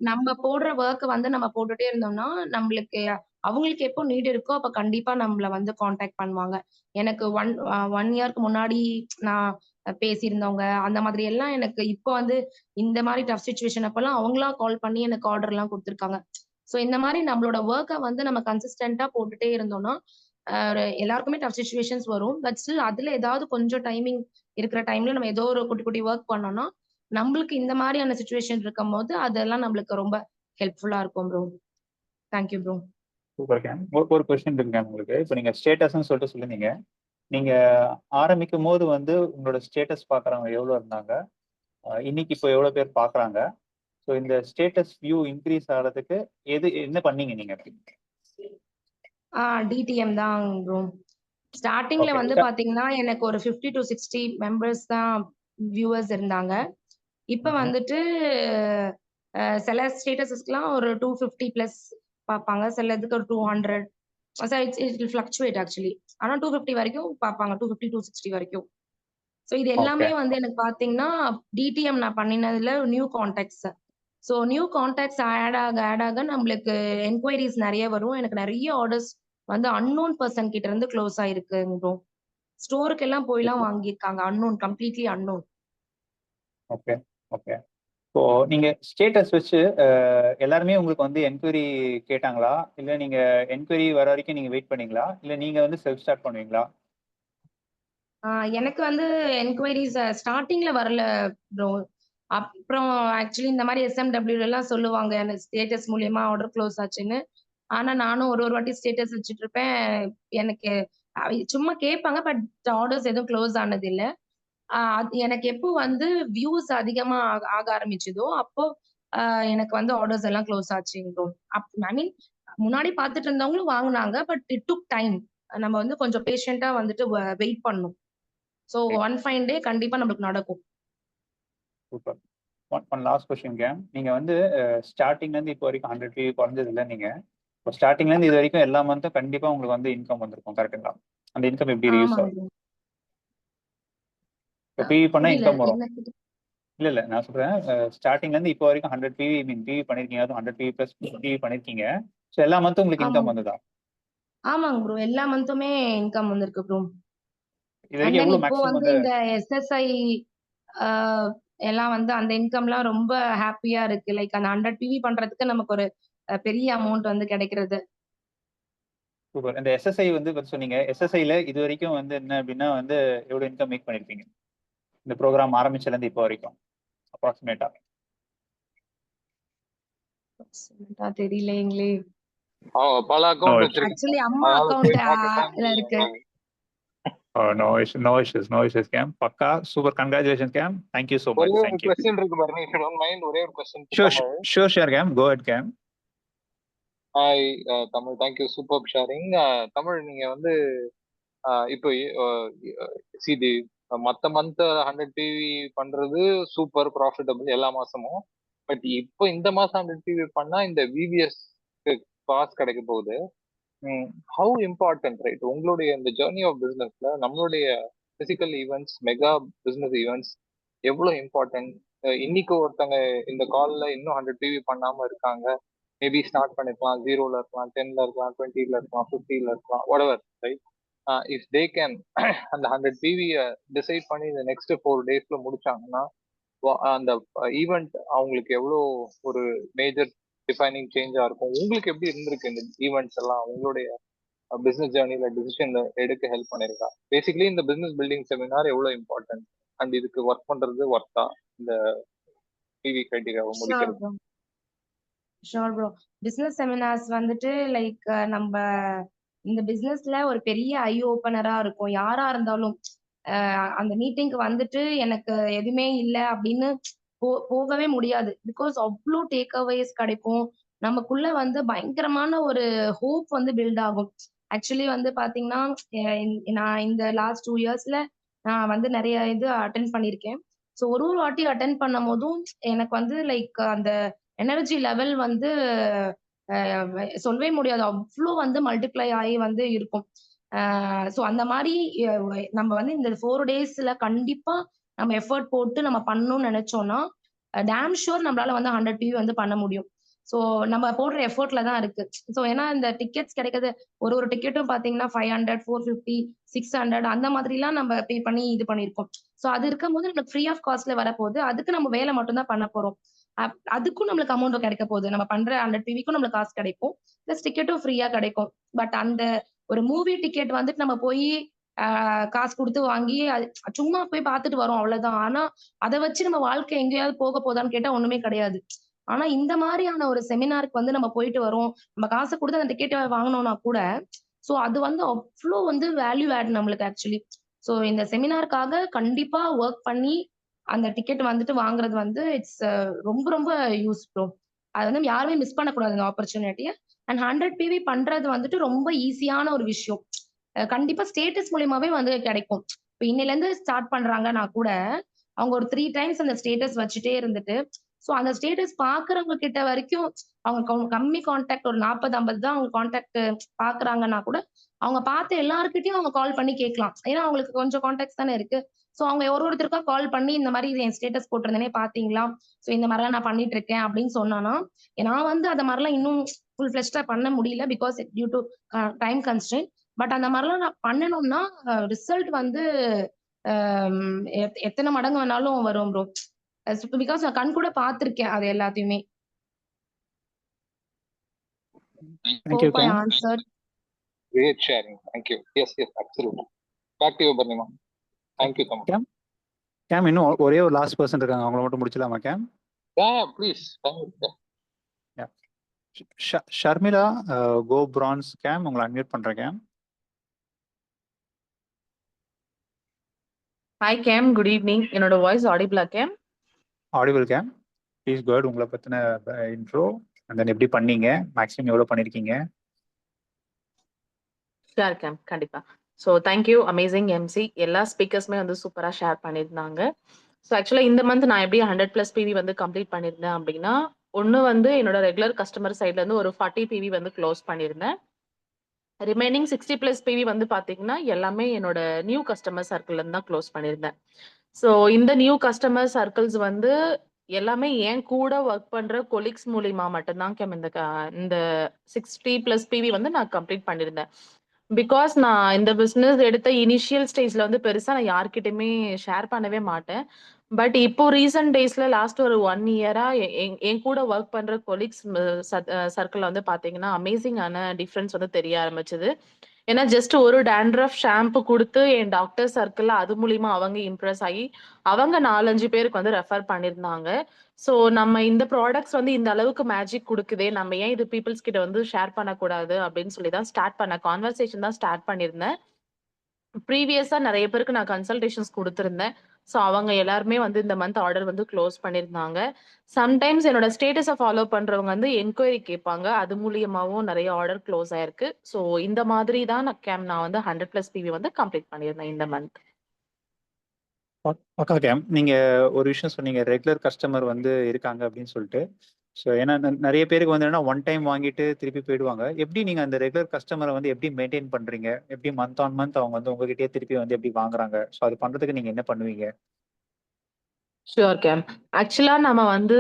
நம்ம போடுற ஒர்க் வந்து நம்ம போட்டுட்டே இருந்தோம்னா நம்மளுக்கு அவங்களுக்கு எப்போ நீட் இருக்கோ அப்ப கண்டிப்பா நம்மள வந்து காண்டாக்ட் பண்ணுவாங்க. எனக்கு ஒன் இயர்க்கு முன்னாடி நான் பேசியிருந்தவங்க அந்த மாதிரி எல்லாம் எனக்கு இப்போ வந்து இந்த மாதிரி டஃப் சிச்சுவேஷன் அப்பெல்லாம் அவங்களா கால் பண்ணி எனக்கு ஆர்டர் எல்லாம் கொடுத்துருக்காங்க. ஸோ இந்த மாதிரி நம்மளோட ஒர்க்கை வந்து நம்ம கன்சிஸ்டன்டா போட்டுட்டே இருந்தோம்னா எல்லாருக்குமே டஃப் சிச்சுவேஷன்ஸ் வரும். பட் ஸ்டில் அதுல ஏதாவது கொஞ்சம் டைமிங் இருக்கிற டைம்ல நம்ம ஏதோ ஒரு குட்டி குட்டி ஒர்க் பண்ணோம்னா நம்மளுக்கு இந்த மாதிரியான சிச்சுவேஷன் இருக்கும் போது அதெல்லாம் நம்மளுக்கு ரொம்ப ஹெல்ப்ஃபுல்லா இருக்கும் bro. Thank you bro. Super game. ஒரு கொஸ்டின் இருக்கு மேம் உங்களுக்கு. இப்போ நீங்க ஸ்டேட்டஸ்ன்னு சொல்லிட்டு சொல்லுவீங்க, நீங்க ஆரம்பிக்கும் போது வந்து உங்களோட ஸ்டேட்டஸ் பாக்குறவங்க எவ்வளவு இருந்தாங்க, இன்னைக்கு இப்போ எவ்வளவு பேர் பாக்குறாங்க? ஸோ இந்த ஸ்டேட்டஸ் வியூ இன்க்ரீஸ் ஆகிறதுக்கு என்ன பண்ணீங்க நீங்க? DTM தான் ப்ரோ. ஸ்டார்டிங்ல வந்து பாத்தீங்கன்னா எனக்கு ஒரு 50 to 60 மெம்பர்ஸ் தான் வியூவர்ஸ் இருந்தாங்க. இப்ப வந்துட்டு சில ஸ்டேட்டஸ்க்குலாம் ஒரு 250+ பார்ப்பாங்க, சிலதுக்கு ஒரு 200. It will fluctuate actually. ஆனா 250 வரைக்கும் பார்ப்பாங்க, 250 260 வரைக்கும். ஸோ இது எல்லாமே வந்து எனக்கு பாத்தீங்கன்னா DTM நான் பண்ணினதுல new contacts. So new contacts add ஆக நம்மளுக்கு என்கொயரிஸ் நிறைய வரும். எனக்கு நிறைய ஆர்டர்ஸ் வந்து அன்னோன் பர்சன் கிட்ட இருந்து க்ளோஸ் ஆயிருக்கு ப்ரோ. ஸ்டோருக்கு எல்லாம் போயெல்லாம் வாங்கியிருக்காங்க, கம்ப்ளீட்லி அன்னோன். ஓகே ஓகே இப்போ நீங்க ஸ்டேட்டஸ் வச்சு எல்லாருமே உங்களுக்கு வந்து என்கொயரி கேட்டாங்களா, இல்ல நீங்க என்கொயரி வர வரைக்கும் நீங்க வெயிட் பண்ணீங்களா, இல்ல நீங்க வந்து செல்ஃப் ஸ்டார்ட் பண்ணுவீங்களா? எனக்கு வந்து என்கொயரிஸ் ஸ்டார்டிங்ல வரல ப்ரோ. அப்புறம் ஆக்சுவலி இந்த மாதிரி எஸ்எம்டபிள்யூல எல்லாம் சொல்லுவாங்க எனக்கு ஸ்டேட்டஸ் மூலியமா ஆர்டர் க்ளோஸ் ஆச்சுன்னு. ஆனா நானும் ஒரு வாட்டி ஸ்டேட்டஸ் வச்சுட்டு இருப்பேன். எனக்கு சும்மா கேட்பாங்க, பட் ஆர்டர்ஸ் எதுவும் க்ளோஸ் ஆனது இல்ல. அது எனக்கு எப்போ வந்து வியூஸ் அதிகமா ஆக ஆரம்பிச்சதோ, அப்போ எனக்கு வந்து ஆர்டர்ஸ் எல்லாம் க்ளோஸ் ஆச்சுங்க ப்ரோ. ஐ மீன் முன்னாடி பார்த்துட்டு இருந்தவங்களும் வாங்குனாங்க. But it took time. நம்ம வந்து கொஞ்சம் பேஷண்டா வந்துட்டு வெயிட் பண்ணணும். ஸோ ஒன் ஃபைன் டே கண்டிப்பா நம்மளுக்கு நடக்கும். Super. One last question game. நீங்க வந்து ஸ்டார்டிங்ல இருந்து இப்போ வரைக்கும் 100 PV குறைஞ்சது இல்லை நீங்க. இப்போ ஸ்டார்டிங்ல இருந்து இது வரைக்கும் எல்லா மந்த்தும் கண்டிப்பா உங்களுக்கு வந்து இன்கம் வந்திருக்கும், கரெக்டுங்களா? அந்த இன்கம் எப்படி ரியூஸ் ஆமாங்க ஆகும்? ப்ரோ. இப்போ பிவி பண்ணா புரியல இன்கம் வரும். என்ன கேட்டீங்க? இல்ல நான் சொல்றேன், ஸ்டார்டிங்ல இருந்து இப்போ வரைக்கும் 100 PV பிவி பண்ணிருக்கீங்க, அதுவும் 100 PV பிளஸ் பிவி பண்ணிருக்கீங்க. ஸோ எல்லா மந்த்தும் உங்களுக்கு இன்கம் ஆமாங்க வந்ததா? ஆமாங்க ப்ரோ. எல்லா மந்த்துமே இன்கம் வந்திருக்கு ப்ரோ. இது அண்ட் வரைக்கும் தென் எவ்வளவு இப்போ மேக்ஸிமம் வந்து வந்து? இந்த எஸ்எஸ்ஐ எல்லாம் வந்து அந்த இன்கம்லாம் ரொம்ப ஹாப்பியா இருக்கு. லைக் அந்த 100 டிவி பண்றதுக்கு நமக்கு ஒரு பெரிய அமௌண்ட் வந்து கிடைக்கிறது. சூப்பர். இந்த எஸ்எஸ்ஐ வந்து பத்தி சொன்னீங்க. எஸ்எஸ்ஐல இது வரைக்கும் வந்து என்ன அப்படின்னா வந்து எவ்வளவு இன்கம் மேக் பண்ணிருப்பீங்க இந்த ப்ரோக்ராம் ஆரம்பிச்சதுல இருந்து இப்போ வரைக்கும் அப்ராக்சிமேட்டா? தெரியலைங்களே. பல No அக்கௌண்ட் issues. வச்சிருக்கேன். ஆக்சுவலி அம்மா அதனால அக்கவுண்ட் போய் பார்க்க டைம் இருக்கு. இல்லை. No issues, Cam. பக்கா super. Congratulations, Cam. Thank you so much. ஒரே ஒரு Thank you. கொஸ்டின் இருக்கு பாருங்க, if you don't mind, ஒரே ஒரு question Sure, Tamil. sure, Cam. Go ahead, Cam. Hi Tamil, thank you super sharing. Tamil, நீங்க வந்து இப்போ சிடி மற்ற மந்த் 100 டிவி பண்றது சூப்பர் ப்ராஃபிட்டபிள் எல்லா மாசமும். பட் இப்போ இந்த மாசம் 100 டிவி பண்ணா இந்த விவிஎஸ் பாஸ் கிடைக்க போகுது. How important, right? உங்களுடைய இந்த ஜேர்னி ஆஃப் பிசினஸ்ல நம்மளுடைய physical events, mega business events எவ்வளவு இம்பார்ட்டன்ட்? இன்னைக்கு ஒருத்தங்க இந்த கால்ல இன்னும் 100 டிவி பண்ணாம இருக்காங்க. மேபி ஸ்டார்ட் பண்ணிருக்கலாம், 0ல இருக்கலாம், 10ல இருக்கலாம், 20ல இருக்கலாம், 50ல இருக்கலாம், whatever, right? If they can அந்த 100 டிவியை டிசைட் பண்ணி இந்த நெக்ஸ்ட் 4 டேஸ்ல முடிச்சாங்கன்னா அந்த ஈவெண்ட் அவங்களுக்கு எவ்வளோ ஒரு மேஜர் டிஃபைனிங் சேஞ்சா இருக்கும்? உங்களுக்கு எப்படி இருந்திருக்கு இந்த ஈவெண்ட்ஸ் எல்லாம் உங்களுடைய பிசினஸ் ஜேர்னில டிசிஷன் எடுக்க ஹெல்ப் பண்ணிருக்கா? பேசிக்கலி இந்த பிசினஸ் பில்டிங் செமினார் எவ்வளவு இம்பார்ட்டன்ட் அண்ட் இதுக்கு ஒர்க் பண்றது ஒர்த்தா இந்த டிவி கிரைட்டீரியாவை முடிக்கிறது? Sure bro. பிசினஸ் செமினார்ஸ் வந்துட்டு லைக் நம்ம இந்த பிசினஸ்ல ஒரு பெரிய ஐ ஓப்பனரா இருக்கும். யாரா இருந்தாலும் அந்த மீட்டிங்க்கு வந்துட்டு எனக்கு எதுவுமே இல்லை அப்படின்னு போகவே முடியாது. பிகாஸ் அவ்வளோ டேக் அவேஸ் கிடைக்கும். நமக்குள்ள வந்து பயங்கரமான ஒரு ஹோப் வந்து பில்ட் ஆகும். ஆக்சுவலி வந்து பாத்தீங்கன்னா நான் இந்த லாஸ்ட் 2 இயர்ஸ்ல நான் வந்து நிறைய இது அட்டென்ட் பண்ணியிருக்கேன். ஸோ ஒரு வாட்டி அட்டென்ட் பண்ணும் போதும் எனக்கு வந்து லைக் அந்த எனர்ஜி லெவல் வந்து சொல்லவே முடியாது. அவ்வளோ வந்து மல்டிப்ளை ஆகி வந்து இருக்கும். ஸோ அந்த மாதிரி நம்ம வந்து இந்த 4 டேஸ்ல கண்டிப்பா நம்ம எஃபர்ட் போட்டு நம்ம பண்ணணும்னு நினைச்சோம்னா டேம் ஷூர் நம்மளால வந்து 100 டிவி வந்து பண்ண முடியும். ஸோ நம்ம போடுற எஃபர்ட்ல தான் இருக்கு. ஸோ ஏன்னா இந்த டிக்கெட்ஸ் கிடைக்கிறது ஒரு டிக்கெட்டும் பாத்தீங்கன்னா 500, 450, 600 அந்த மாதிரிலாம் நம்ம பே பண்ணி இது பண்ணியிருக்கோம். ஸோ அது இருக்கும்போது நம்மளுக்கு ஃப்ரீ ஆஃப் காஸ்ட்ல வரப்போகுது. அதுக்கு நம்ம வேலை மட்டும் தான் பண்ண போறோம். அதுக்கும் நம்மளுக்கு அமௌண்ட் கிடைக்க போகுது. நம்ம பண்ற 100 டிவிக்கும் நம்மளுக்கு காசு கிடைக்கும், பிளஸ் டிக்கெட்டும் ஃப்ரீயா கிடைக்கும். பட் அந்த ஒரு மூவி டிக்கெட் வந்துட்டு நம்ம போய் காசு கொடுத்து வாங்கி சும்மா போய் பார்த்துட்டு வரோம், அவ்வளவுதான். ஆனா அதை வச்சு நம்ம வாழ்க்கை எங்கேயாவது போக போதான்னு கேட்டா ஒண்ணுமே கிடையாது. ஆனா இந்த மாதிரியான ஒரு செமினாருக்கு வந்து நம்ம போயிட்டு வரோம், நம்ம காசை கொடுத்து அந்த டிக்கெட்டை வாங்கணும்னா கூட சோ அது வந்து அவ்வளோ வந்து வேல்யூ ஆட் நம்மளுக்கு ஆக்சுவலி. சோ இந்த செமினாருக்காக கண்டிப்பா ஒர்க் பண்ணி அந்த டிக்கெட் வந்துட்டு வாங்குறது வந்து இட்ஸ் ரொம்ப ரொம்ப யூஸ் ப்ரோ. அது வந்து யாருமே மிஸ் பண்ணக்கூடாது இந்த ஆப்பர்ச்சுனிட்டியை. அண்ட் 100 டிவி பண்றது வந்துட்டு ரொம்ப ஈஸியான ஒரு விஷயம். கண்டிப்பா ஸ்டேட்டஸ் மூலியமாவே வந்து கிடைக்கும். இப்போ இன்னையில இருந்து ஸ்டார்ட் பண்றாங்கன்னா கூட அவங்க ஒரு 3 டைம்ஸ் அந்த ஸ்டேட்டஸ் வச்சுட்டே இருந்துட்டு சோ அந்த ஸ்டேட்டஸ் பாக்குறவங்க கிட்ட வரைக்கும் அவங்க கம்மி கான்டாக்ட் ஒரு 40-50 தான் அவங்க கான்டாக்ட் பாக்குறாங்கன்னா கூட அவங்க பார்த்த எல்லாருக்கிட்டையும் அவங்க கால் பண்ணி கேட்கலாம். ஏன்னா அவங்களுக்கு கொஞ்சம் கான்டாக்ட்ஸ் தானே இருக்கு. சோ அவங்க ஒருத்தருக்கா கால் பண்ணி இந்த மாதிரி என் ஸ்டேட்டஸ் போட்டிருந்தேனே பாத்தீங்களா, சோ இந்த மாதிரிலாம் நான் பண்ணிட்டு இருக்கேன் அப்படின்னு சொன்னானா, நான் வந்து அந்த மாதிரிலாம் இன்னும் ஃபுல் ஃபிளெஷ்டா பண்ண முடியல because due to time constraint. But அந்த மாதிரிலாம் நான் பண்ணணும்னா ரிசல்ட் வந்து எத்தனை மடங்கு வேணாலும் வரும் ப்ரோ. பிகாஸ் நான் கண் கூட பார்த்திருக்கேன் அது எல்லாத்தையுமே. Thank you Hope I game. answered. Great sharing. Thank you. Yes, absolutely. Back to you, Burnima. Thank you, Kamal. கேம் கேம் இன்னும் ஒரே ஒரு லாஸ்ட் பர்சன் இருக்காங்க, அவங்கள மட்டும் முடிச்சலாமா கேம்? Yeah, please. ஷர்மிளா கோ பிரான்ஸ் கேம், உங்களை அன்மியூட் பண்றேன் கேம். ஹாய் கேம், குட் ஈவினிங். என்னோட வாய்ஸ் ஆடிபிளா கேம்? ஆடிபிள் கேம். Please go ahead. உங்களை பத்தின இன்ட்ரோ அண்ட் தென் எப்படி பண்ணீங்க, மேக்ஸிமம் எவ்வளவு பண்ணிருக்கீங்க? ஷேர் கேம், கண்டிப்பா. So thank you, amazing MC. எல்லா ஸ்பீக்கர்ஸுமே வந்து சூப்பராக ஷேர் பண்ணியிருந்தாங்க. ஸோ ஆக்சுவலாக இந்த மந்த் நான் எப்படி 100+ PV வந்து கம்ப்ளீட் பண்ணியிருந்தேன் அப்படின்னா, ஒன்று வந்து என்னோட ரெகுலர் கஸ்டமர் சைட்லேருந்து ஒரு 40 PV வந்து க்ளோஸ் பண்ணியிருந்தேன். ரிமைனிங் 60+ PV வந்து பார்த்தீங்கன்னா எல்லாமே என்னோட நியூ கஸ்டமர் சர்க்கிள்லேருந்து தான் க்ளோஸ் பண்ணியிருந்தேன். ஸோ இந்த நியூ கஸ்டமர் சர்க்கிள்ஸ் வந்து எல்லாமே என் கூட ஒர்க் பண்ற கொலீக்ஸ் மூலியமா மட்டும்தான் கேம் இந்த 60+ PV வந்து நான் கம்ப்ளீட் பண்ணியிருந்தேன். பிகாஸ் நான் இந்த பிஸ்னஸ் எடுத்த இனிஷியல் ஸ்டேஜ்ல வந்து பெருசா நான் யார்கிட்டயுமே ஷேர் பண்ணவே மாட்டேன். பட் இப்போ ரீசன்ட் டேஸ்ல லாஸ்ட் ஒரு 1 இயரா என் கூட ஒர்க் பண்ற கொலீக்ஸ் சர்க்கிள்ல வந்து பாத்தீங்கன்னா அமேசிங்கான டிஃப்ரென்ஸ் வந்து தெரிய ஆரம்பிச்சது. ஏன்னா ஜஸ்ட் ஒரு டேண்ட்ரஃப் ஷாம்பு கொடுத்து என் டாக்டர் சர்க்கிள்ல அது மூலியமா அவங்க இம்ப்ரெஸ் ஆகி அவங்க 4-5 பேருக்கு வந்து ரெஃபர் பண்ணியிருந்தாங்க. ஸோ நம்ம இந்த ப்ராடக்ட்ஸ் வந்து இந்த அளவுக்கு மேஜிக் கொடுக்குதே, நம்ம ஏன் இது பீப்புள்ஸ் கிட்ட வந்து ஷேர் பண்ணக்கூடாது அப்படின்னு சொல்லி தான் ஸ்டார்ட் பண்ண கான்வர்சேஷன் தான் ஸ்டார்ட் பண்ணியிருந்தேன். ப்ரீவியஸா நிறைய பேருக்கு நான் கன்சல்டேஷன்ஸ் கொடுத்துருந்தேன். ஸோ அவங்க எல்லாருமே வந்து இந்த மந்த் ஆர்டர் வந்து க்ளோஸ் பண்ணியிருந்தாங்க. சம்டைம்ஸ் என்னோட ஸ்டேட்டஸை ஃபாலோ பண்றவங்க வந்து என்கொயரி கேட்பாங்க, அது மூலியமாவும் நிறைய ஆர்டர் க்ளோஸ் ஆயிருக்கு. ஸோ இந்த மாதிரி தான் நான் வந்து 100+ PV வந்து கம்ப்ளீட் பண்ணியிருந்தேன் இந்த மந்த். Okay game. நீங்க ஒரு விஷயம் சொன்னீங்க, ரெகுலர் கஸ்டமர் வந்து இருக்காங்க அப்படின்னு சொல்லிட்டு. ஸோ ஏன்னா நிறைய பேருக்கு வந்து என்னன்னா ஒன் டைம் வாங்கிட்டு திருப்பி போயிடுவாங்க. எப்படி நீங்க அந்த ரெகுலர் கஸ்டமரை வந்து எப்படி மெயின்டைன் பண்றீங்க? எப்படி மந்த் ஆன் மந்த் அவங்க வந்து உங்ககிட்டயே திருப்பி வந்து எப்படி வாங்குறாங்க? ஸோ அது பண்றதுக்கு நீங்க என்ன பண்ணுவீங்க? Sure game. ஆக்சுவலா நம்ம வந்து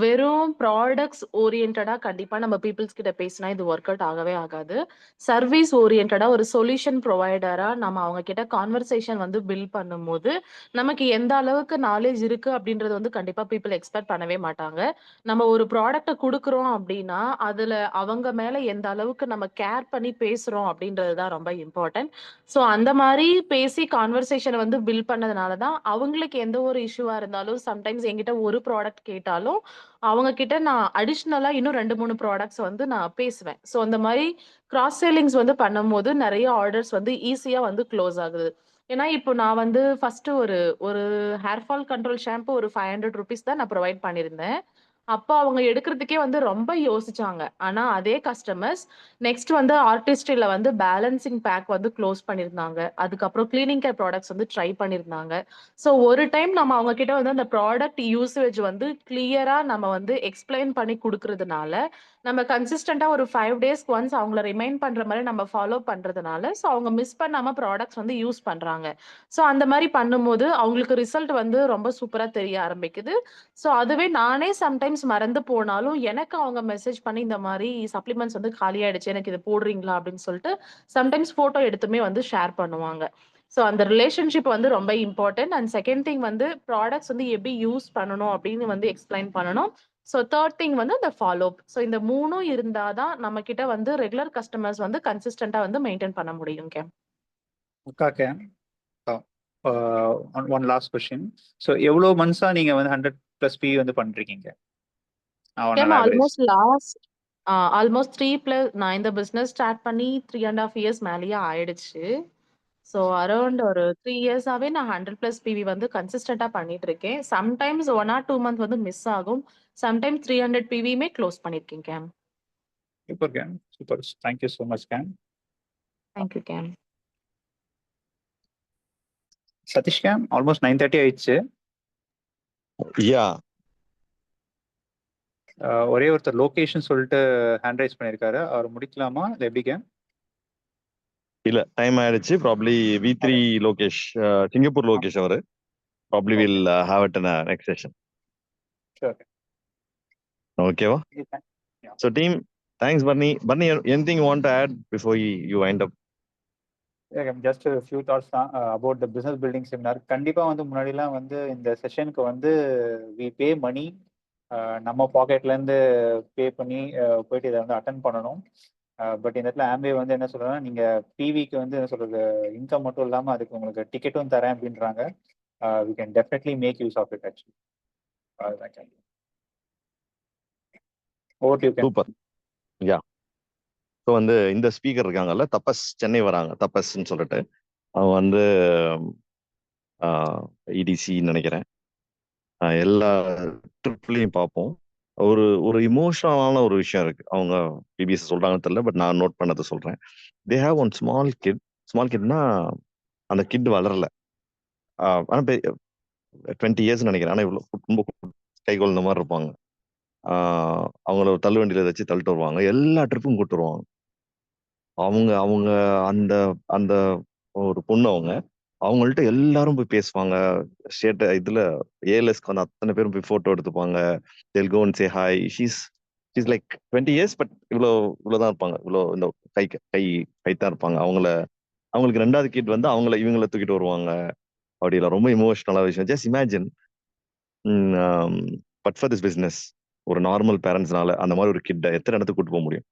வெறும் ப்ராடக்ட்ஸ் ஓரியன்டா கண்டிப்பா நம்ம பீப்புள்ஸ் கிட்ட பேசினா இது ஒர்க் அவுட் ஆகவே ஆகாது. சர்வீஸ் ஓரியன்டா ஒரு சொல்யூஷன் ப்ரொவைடரா நம்ம அவங்க கிட்ட கான்வர்சேஷன் வந்து பில்ட் பண்ணும்போது நமக்கு எந்த அளவுக்கு நாலேஜ் இருக்கு அப்படின்றது வந்து கண்டிப்பா பீப்புள் எக்ஸ்பெக்ட் பண்ணவே மாட்டாங்க. நம்ம ஒரு ப்ராடக்ட்டை கொடுக்குறோம் அப்படின்னா அதுல அவங்க மேல எந்த அளவுக்கு நம்ம கேர் பண்ணி பேசுறோம் அப்படின்றது தான் ரொம்ப இம்பார்ட்டன்ட். ஸோ அந்த மாதிரி பேசி கான்வர்சேஷனை வந்து பில்ட் பண்ணதுனால தான் அவங்களுக்கு எந்த ஒரு இஷ்யூவா இருந்தாலும் சம்டைம்ஸ் என்கிட்ட ஒரு ப்ராடக்ட் கேட்டாலும் அவங்க கிட்ட நான் அடிஷ்னலா இன்னும் 2-3 ப்ராடக்ட்ஸ் வந்து நான் பேசுவேன். ஸோ அந்த மாதிரி கிராஸ் சேலிங்ஸ் வந்து பண்ணும்போது நிறைய ஆர்டர்ஸ் வந்து ஈஸியா வந்து க்ளோஸ் ஆகுது. ஏன்னா இப்போ நான் வந்து ஃபர்ஸ்ட் ஒரு ஒரு ஹேர் ஃபால் கண்ட்ரோல் ஷாம்பு ஒரு 500 ருபீஸ் தான் நான் ப்ரொவைட் பண்ணியிருந்தேன். அப்போ அவங்க எடுக்கிறதுக்கே வந்து ரொம்ப யோசிச்சாங்க. ஆனா அதே கஸ்டமர்ஸ் நெக்ஸ்ட் வந்து ஆர்டிஸ்ட்ரியில வந்து பேலன்சிங் பேக் வந்து க்ளோஸ் பண்ணியிருந்தாங்க. அதுக்கப்புறம் கிளீனிங் கேர் ப்ராடக்ட்ஸ் வந்து ட்ரை பண்ணியிருந்தாங்க. ஸோ ஒரு டைம் நம்ம அவங்க கிட்ட வந்து அந்த ப்ராடக்ட் யூசேஜ் வந்து கிளியரா நம்ம வந்து எக்ஸ்பிளைன் பண்ணி கொடுக்கறதுனால நம்ம கன்சிஸ்டண்டா ஒரு 5 டேஸ்க்கு ஒன்ஸ் அவங்கள ரிமைண்ட் பண்ற மாதிரி நம்ம ஃபாலோ பண்றதுனால ஸோ அவங்க மிஸ் பண்ணாம ப்ராடக்ட்ஸ் வந்து யூஸ் பண்றாங்க. ஸோ அந்த மாதிரி பண்ணும்போது அவங்களுக்கு ரிசல்ட் வந்து ரொம்ப சூப்பரா தெரிய ஆரம்பிக்குது. ஸோ அதுவே நானே சம்டைம்ஸ் மறந்து போனாலும் எனக்கு அவங்க மெசேஜ் பண்ணி இந்த மாதிரி சப்ளிமெண்ட்ஸ் வந்து காலி ஆயிடுச்சு, எனக்கு இது போடுறீங்களா அப்படின்னு சொல்லிட்டு சம்டைம்ஸ் போட்டோ எடுத்துமே வந்து ஷேர் பண்ணுவாங்க. ஸோ அந்த ரிலேஷன்ஷிப் வந்து ரொம்ப இம்பார்ட்டன்ட். அண்ட் செகண்ட் திங் வந்து ப்ராடக்ட்ஸ் வந்து எப்படி யூஸ் பண்ணணும் அப்படின்னு வந்து எக்ஸ்பிளைன் பண்ணணும். ஸோ தேர்ட் திங் வந்து இந்த ஃபாலோ அப். ஸோ இந்த 3ம் இருந்தாதான் நம்ம கிட்ட வந்து ரெகுலர் கஸ்டமர்ஸ் வந்து கன்சிஸ்டண்டா வந்து மெயின்டைன் பண்ண முடியும் game. Okay. One last question. So எவ்வளோ மந்த்ஸா நீங்க வந்து 100+ PV வந்து பண்ணிருக்கீங்க? கேம் ஆல்மோஸ்ட் 3+ நான் இந்த பிசினஸ் ஸ்டார்ட் பண்ணி 3.5 இயர்ஸ் மேலேயே ஆயிடுச்சு. ஸோ அரௌண்ட் ஒரு 3 இயர்ஸாவே நான் 100+ PV வந்து கன்சிஸ்டண்டா பண்ணிட்டு இருக்கேன். சம்டைம்ஸ் 1 or 2 மந்த் வந்து மிஸ் ஆகும். சம்டைம்ஸ் 300 PVமே க்ளோஸ் பண்ணிருக்கேன் கேம். சூப்பர் கேம், சூப்பர். தேங்க்யூ ஸோ மச் கேம். தேங்க்யூ கேம். சதீஷ் கேம், ஆல்மோஸ்ட் 9:30 ஆயிடுச்சு. யா ஒரே ஒருத்தர் லொகேஷன் சொல்லிட்டு ஹேண்ட் ரைஸ் பண்ணியிருக்காரு, அவர் முடிக்கலாமா இல்லை எப்படி கேம்? இல்ல, டைம் ஆயிடுச்சு. Probably V3 Lokesh, Singapore Lokesh அவரு. Probably will have it in next session. ஓகேவா? So team, thanks Barney. Barney, anything you want to add before you wind up? Just few thoughts தான் about the business building seminar. கண்டிப்பாக வந்து முன்னாடிலாம் வந்து இந்த செஷனுக்கு வந்து we pay மணி, நம்ம பாக்கெட்லேருந்து பே பண்ணி போயிட்டு இதை வந்து அட்டன் பண்ணணும். பட் இந்த இடத்துல ஆம்பே வந்து என்ன சொல்கிறேன்னா, நீங்கள் பிவிக்கு வந்து என்ன சொல்கிறது, இன்கம் மட்டும் இல்லாமல் அதுக்கு உங்களுக்கு டிக்கெட்டும் தரேன் அப்படின்றாங்க. We can definitely make use of it actually. அதுதான் ஓகே. சூப்பர். யா. ஸோ வந்து இந்த ஸ்பீக்கர் இருக்காங்கல்ல, தபஸ், சென்னை வராங்க, தபஸ்ன்னு சொல்லிட்டு. அவங்க வந்து இடிசின்னு நினைக்கிறேன். எல்லா ட்ரிப்லையும் பார்ப்போம். ஒரு ஒரு இமோஷனலான ஒரு விஷயம் இருக்கு. அவங்க பிபிஎஸ் சொல்றாங்கன்னு தெரியல, பட் நான் நோட் பண்ணதை சொல்றேன். தே ஹேவ் ஒன் ஸ்மால் கிட்னா அந்த கிட் வளரல. ஆனால் 20 இயர்ஸ் நினைக்கிறேன். ஆனால் இவ்வளோ ரொம்ப கை குழந்த மாதிரி இருப்பாங்க. அவங்கள தள்ளு வண்டியில வச்சு தள்ளிட்டு வருவாங்க. எல்லா ட்ரிப்பும் கூட்டு வருவாங்க. அவங்க அவங்க அந்த அந்த ஒரு பொண்ணு அவங்கள்ட்ட எல்லாரும் போய் பேசுவாங்க. ஸ்டேட் இதுல ஏஎல்எஸ்க்கு வந்து அத்தனை பேரும் போய் போட்டோ எடுத்துப்பாங்க. they'll go and say hi. she's like 20 years, but இவ்வளவுதான் இருப்பாங்க. இந்த கை தான் இருப்பாங்க. அவங்களுக்கு 2வது கிட் வந்து இவங்களை தூக்கிட்டு வருவாங்க. அப்படிலாம் ரொம்ப இமோஷனலா விஷயம். Just imagine, but for this business ஒரு நார்மல் பேரண்ட்ஸ்னால அந்த மாதிரி ஒரு கிட்ட எத்தனை இடத்துக்கு கூட்டு போக முடியும்?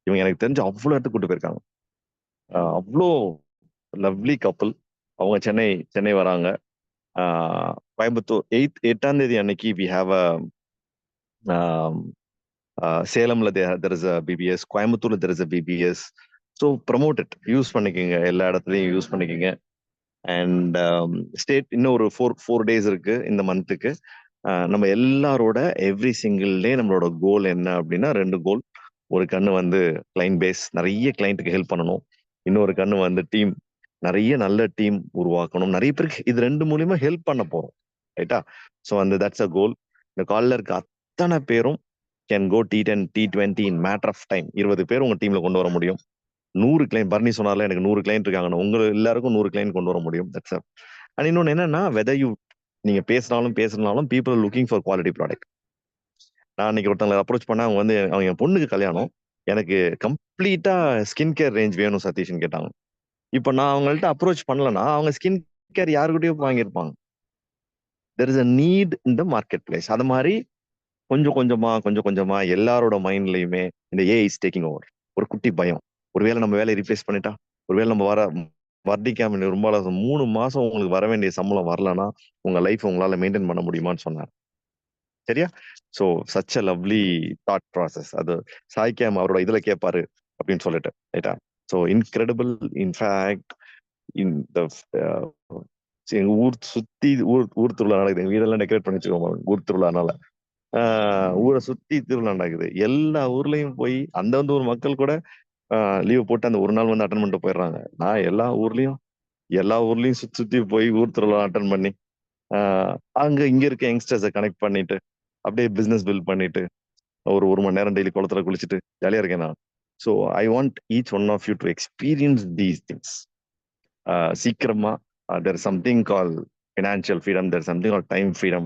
இவங்க எனக்கு தெரிஞ்சு அவ்வளோ இடத்துக்கு கூட்டு போயிருக்காங்க. அவ்வளோ லவ்லி கப்பல். அவங்க சென்னை வராங்க. கோயம்புத்தூர் 8ஆம் தேதி அன்னைக்கு வி ஹாவ் சேலம்ல there is a BBS, கோயம்புத்தூர்ல there is a BBS. So promote it, use பண்ணிக்கோங்க, எல்லா இடத்துலையும் யூஸ் பண்ணிக்கோங்க. அண்ட் ஸ்டேட் இன்னும் ஒரு 4 days இருக்கு இந்த மந்த்துக்கு. நம்ம எல்லாரோட எவ்ரி சிங்கிள் டே நம்மளோட கோல் என்ன அப்படின்னா 2 கோல். ஒரு கண்ணு வந்து கிளைண்ட் பேஸ், நிறைய கிளைண்ட்டுக்கு ஹெல்ப் பண்ணணும். இன்னொரு கண்ணு வந்து டீம், நிறைய நல்ல டீம் உருவாக்கணும். நிறைய பேருக்கு இது 2 மூலியமா ஹெல்ப் பண்ண போறோம், ரைட்டா? ஸோ அந்த தட்ஸ் அ கோல். இந்த காலில் இருக்க அத்தனை பேரும் can go T10 T20 in matter of time. 20 பேர் உங்க டீம்ல கொண்டு வர முடியும். 100 கிளைண்ட், பர்னி சொன்னால எனக்கு 100 கிளைண்ட் இருக்காங்க, உங்க எல்லாருக்கும் 100 கிளைண்ட் கொண்டு வர முடியும். தட்ஸ் அண்ட் இன்னொன்னு என்னன்னா, வெதர் நீங்க பேசுனாலும் people looking for quality product. நான் அன்னைக்கு ஒருத்தவங்களை அப்ரோச் பண்ண, அவங்க என் பொண்ணுக்கு கல்யாணம், எனக்கு கம்ப்ளீட்டா ஸ்கின் கேர் ரேஞ்ச் வேணும் சதீஷ்ன்னு கேட்டாங்க. இப்ப நான் அவங்கள்ட்ட அப்ரோச் பண்ணலன்னா அவங்க ஸ்கின் கேர் யாருக்கிட்டையும் வாங்கியிருப்பாங்க. There is a need in the market place. அது மாதிரி கொஞ்சம் கொஞ்சமா எல்லாரோட மைண்ட்லயுமே இந்த ஏஐ இஸ் டேக்கிங் ஓவர். ஒரு குட்டி பயம், ஒருவேளை நம்ம வேலையை ரீப்ளேஸ் பண்ணிட்டா, ஒருவேளை நம்ம வர்ணிக்காம ரொம்ப 3 மாசம் உங்களுக்கு வர வேண்டிய சம்பளம் வரலன்னா உங்க லைஃப் உங்களால மெயின்டைன் பண்ண முடியுமான்னு சொன்னார். சரியா? So such a lovely thought process. அது சாய்கேம் அவரோட இதுல கேட்பாரு அப்படின்னு சொல்லிட்டு, ரைட்டா? So incredible. இன்ஃபேக்ட் இந்த எங்க ஊர் சுத்தி ஊர் திருவிழா நடக்குது. எங்க வீடெல்லாம் டெக்கரேட் பண்ணி வச்சுக்கோங்க ஊர் திருவிழானால. ஊரை சுத்தி திருவிழா நடக்குது. எல்லா ஊர்லயும் போய் அந்தந்த ஊர் மக்கள் கூட லீவ் போட்டு அந்த ஒரு நாள் வந்து அட்டன் பண்ணிட்டு போயிடுறாங்க. நான் எல்லா ஊர்லயும் சுத்தி போய் ஊர் திருவிழா அட்டன் பண்ணி இங்க இருக்க யங்ஸ்டர்ஸை கனெக்ட் பண்ணிட்டு அப்படியே பிசினஸ் பில்ட் பண்ணிட்டு ஒரு மணி நேரம் டெய்லி குளத்துல குளிச்சுட்டு ஜாலியா இருக்கேன் நான். So I want each one of you to experience these things. சீக்கிரமா there is something called financial freedom, there is something called time freedom.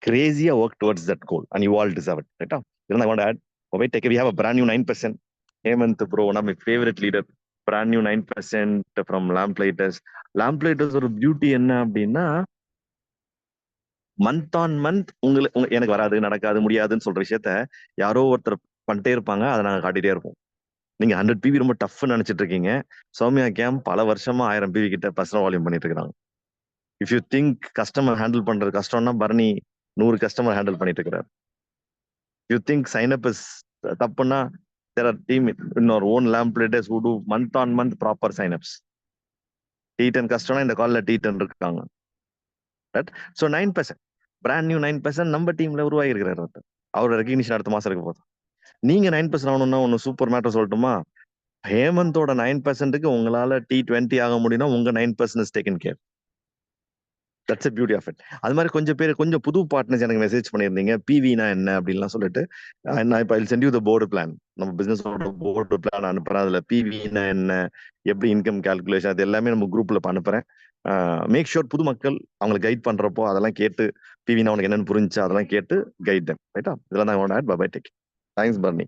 Crazy work towards that goal and you all deserve it, right? Then I want to add, we have a brand new 9%. Hemant bro, one of my favorite leader, brand new 9% from Lamplighters. Lamplighters ஒரு beauty என்ன அப்படின்னா, month on month எனக்கு வராது, நடக்காது, முடியாதுன்னு சொல்ற விஷயத்த யாரோ ஒருத்தர் பண்ணிட்டே இருப்பாங்க. அதை நாங்க காட்டிட்டே இருப்போம். நீங்க 100 PV ரொம்ப டஃப்னு நினைச்சிட்டு இருக்கீங்க. சௌமியா கேம் பல வருஷமா 1000 PV கிட்ட பர்சனல் வால்யூம் பண்ணிட்டு இருக்காங்க. If you think customer handle பண்றது கஷ்டம்னா பர்னி 100 கஸ்டமர் ஹேண்டில் பண்ணிட்டு இருக்கிறார். You think sign up is தப்புன்னா there are team in our own Lamplighters who do month on month proper sign-ups. T10 customer இந்த கால்ல T10 இருக்காங்க. ரைட்? ஸோ 9%, பிராண்ட் நியூ 9% நம்ம டீம்ல உருவாகி இருக்கிறார். அவரோட ரெகக்னிஷன் அடுத்த மாசம் இருக்க போதும். நீங்க 9% ஆகணும்னா ஒன்னு சூப்பர் மேட்டர் சொல்லட்டுமா? ஹேமந்தோட 9%க்கு உங்களால T20 ஆக முடியும்னா உங்க 9% is taken care. That's a beauty of it. அது மாதிரி கொஞ்சம் புது பார்ட்னர்ஸ் எனக்கு மெசேஜ் பண்ணியிருந்தீங்க, பிவினா என்ன அப்படின்லாம் சொல்லிட்டு. நான் இப்போ send you the board plan, நம்ம பிசினஸோட போர்டு பிளான் அனுப்புறேன். அதுல பிவினா என்ன, எப்படி இன்கம் கால்குலேஷன், அது எல்லாமே நம்ம குரூப்ல அனுப்புறேன். மேக் ஷூர் புது மக்கள் அவங்களை கைட் பண்றப்போ அதெல்லாம் கேட்டு பிவினா உனக்கு என்னன்னு புரிஞ்சு அதெல்லாம் கேட்டு கைட் தம், ரைட்டா? இதெல்லாம் தான் ஆட். Bye take. Thanks Barney.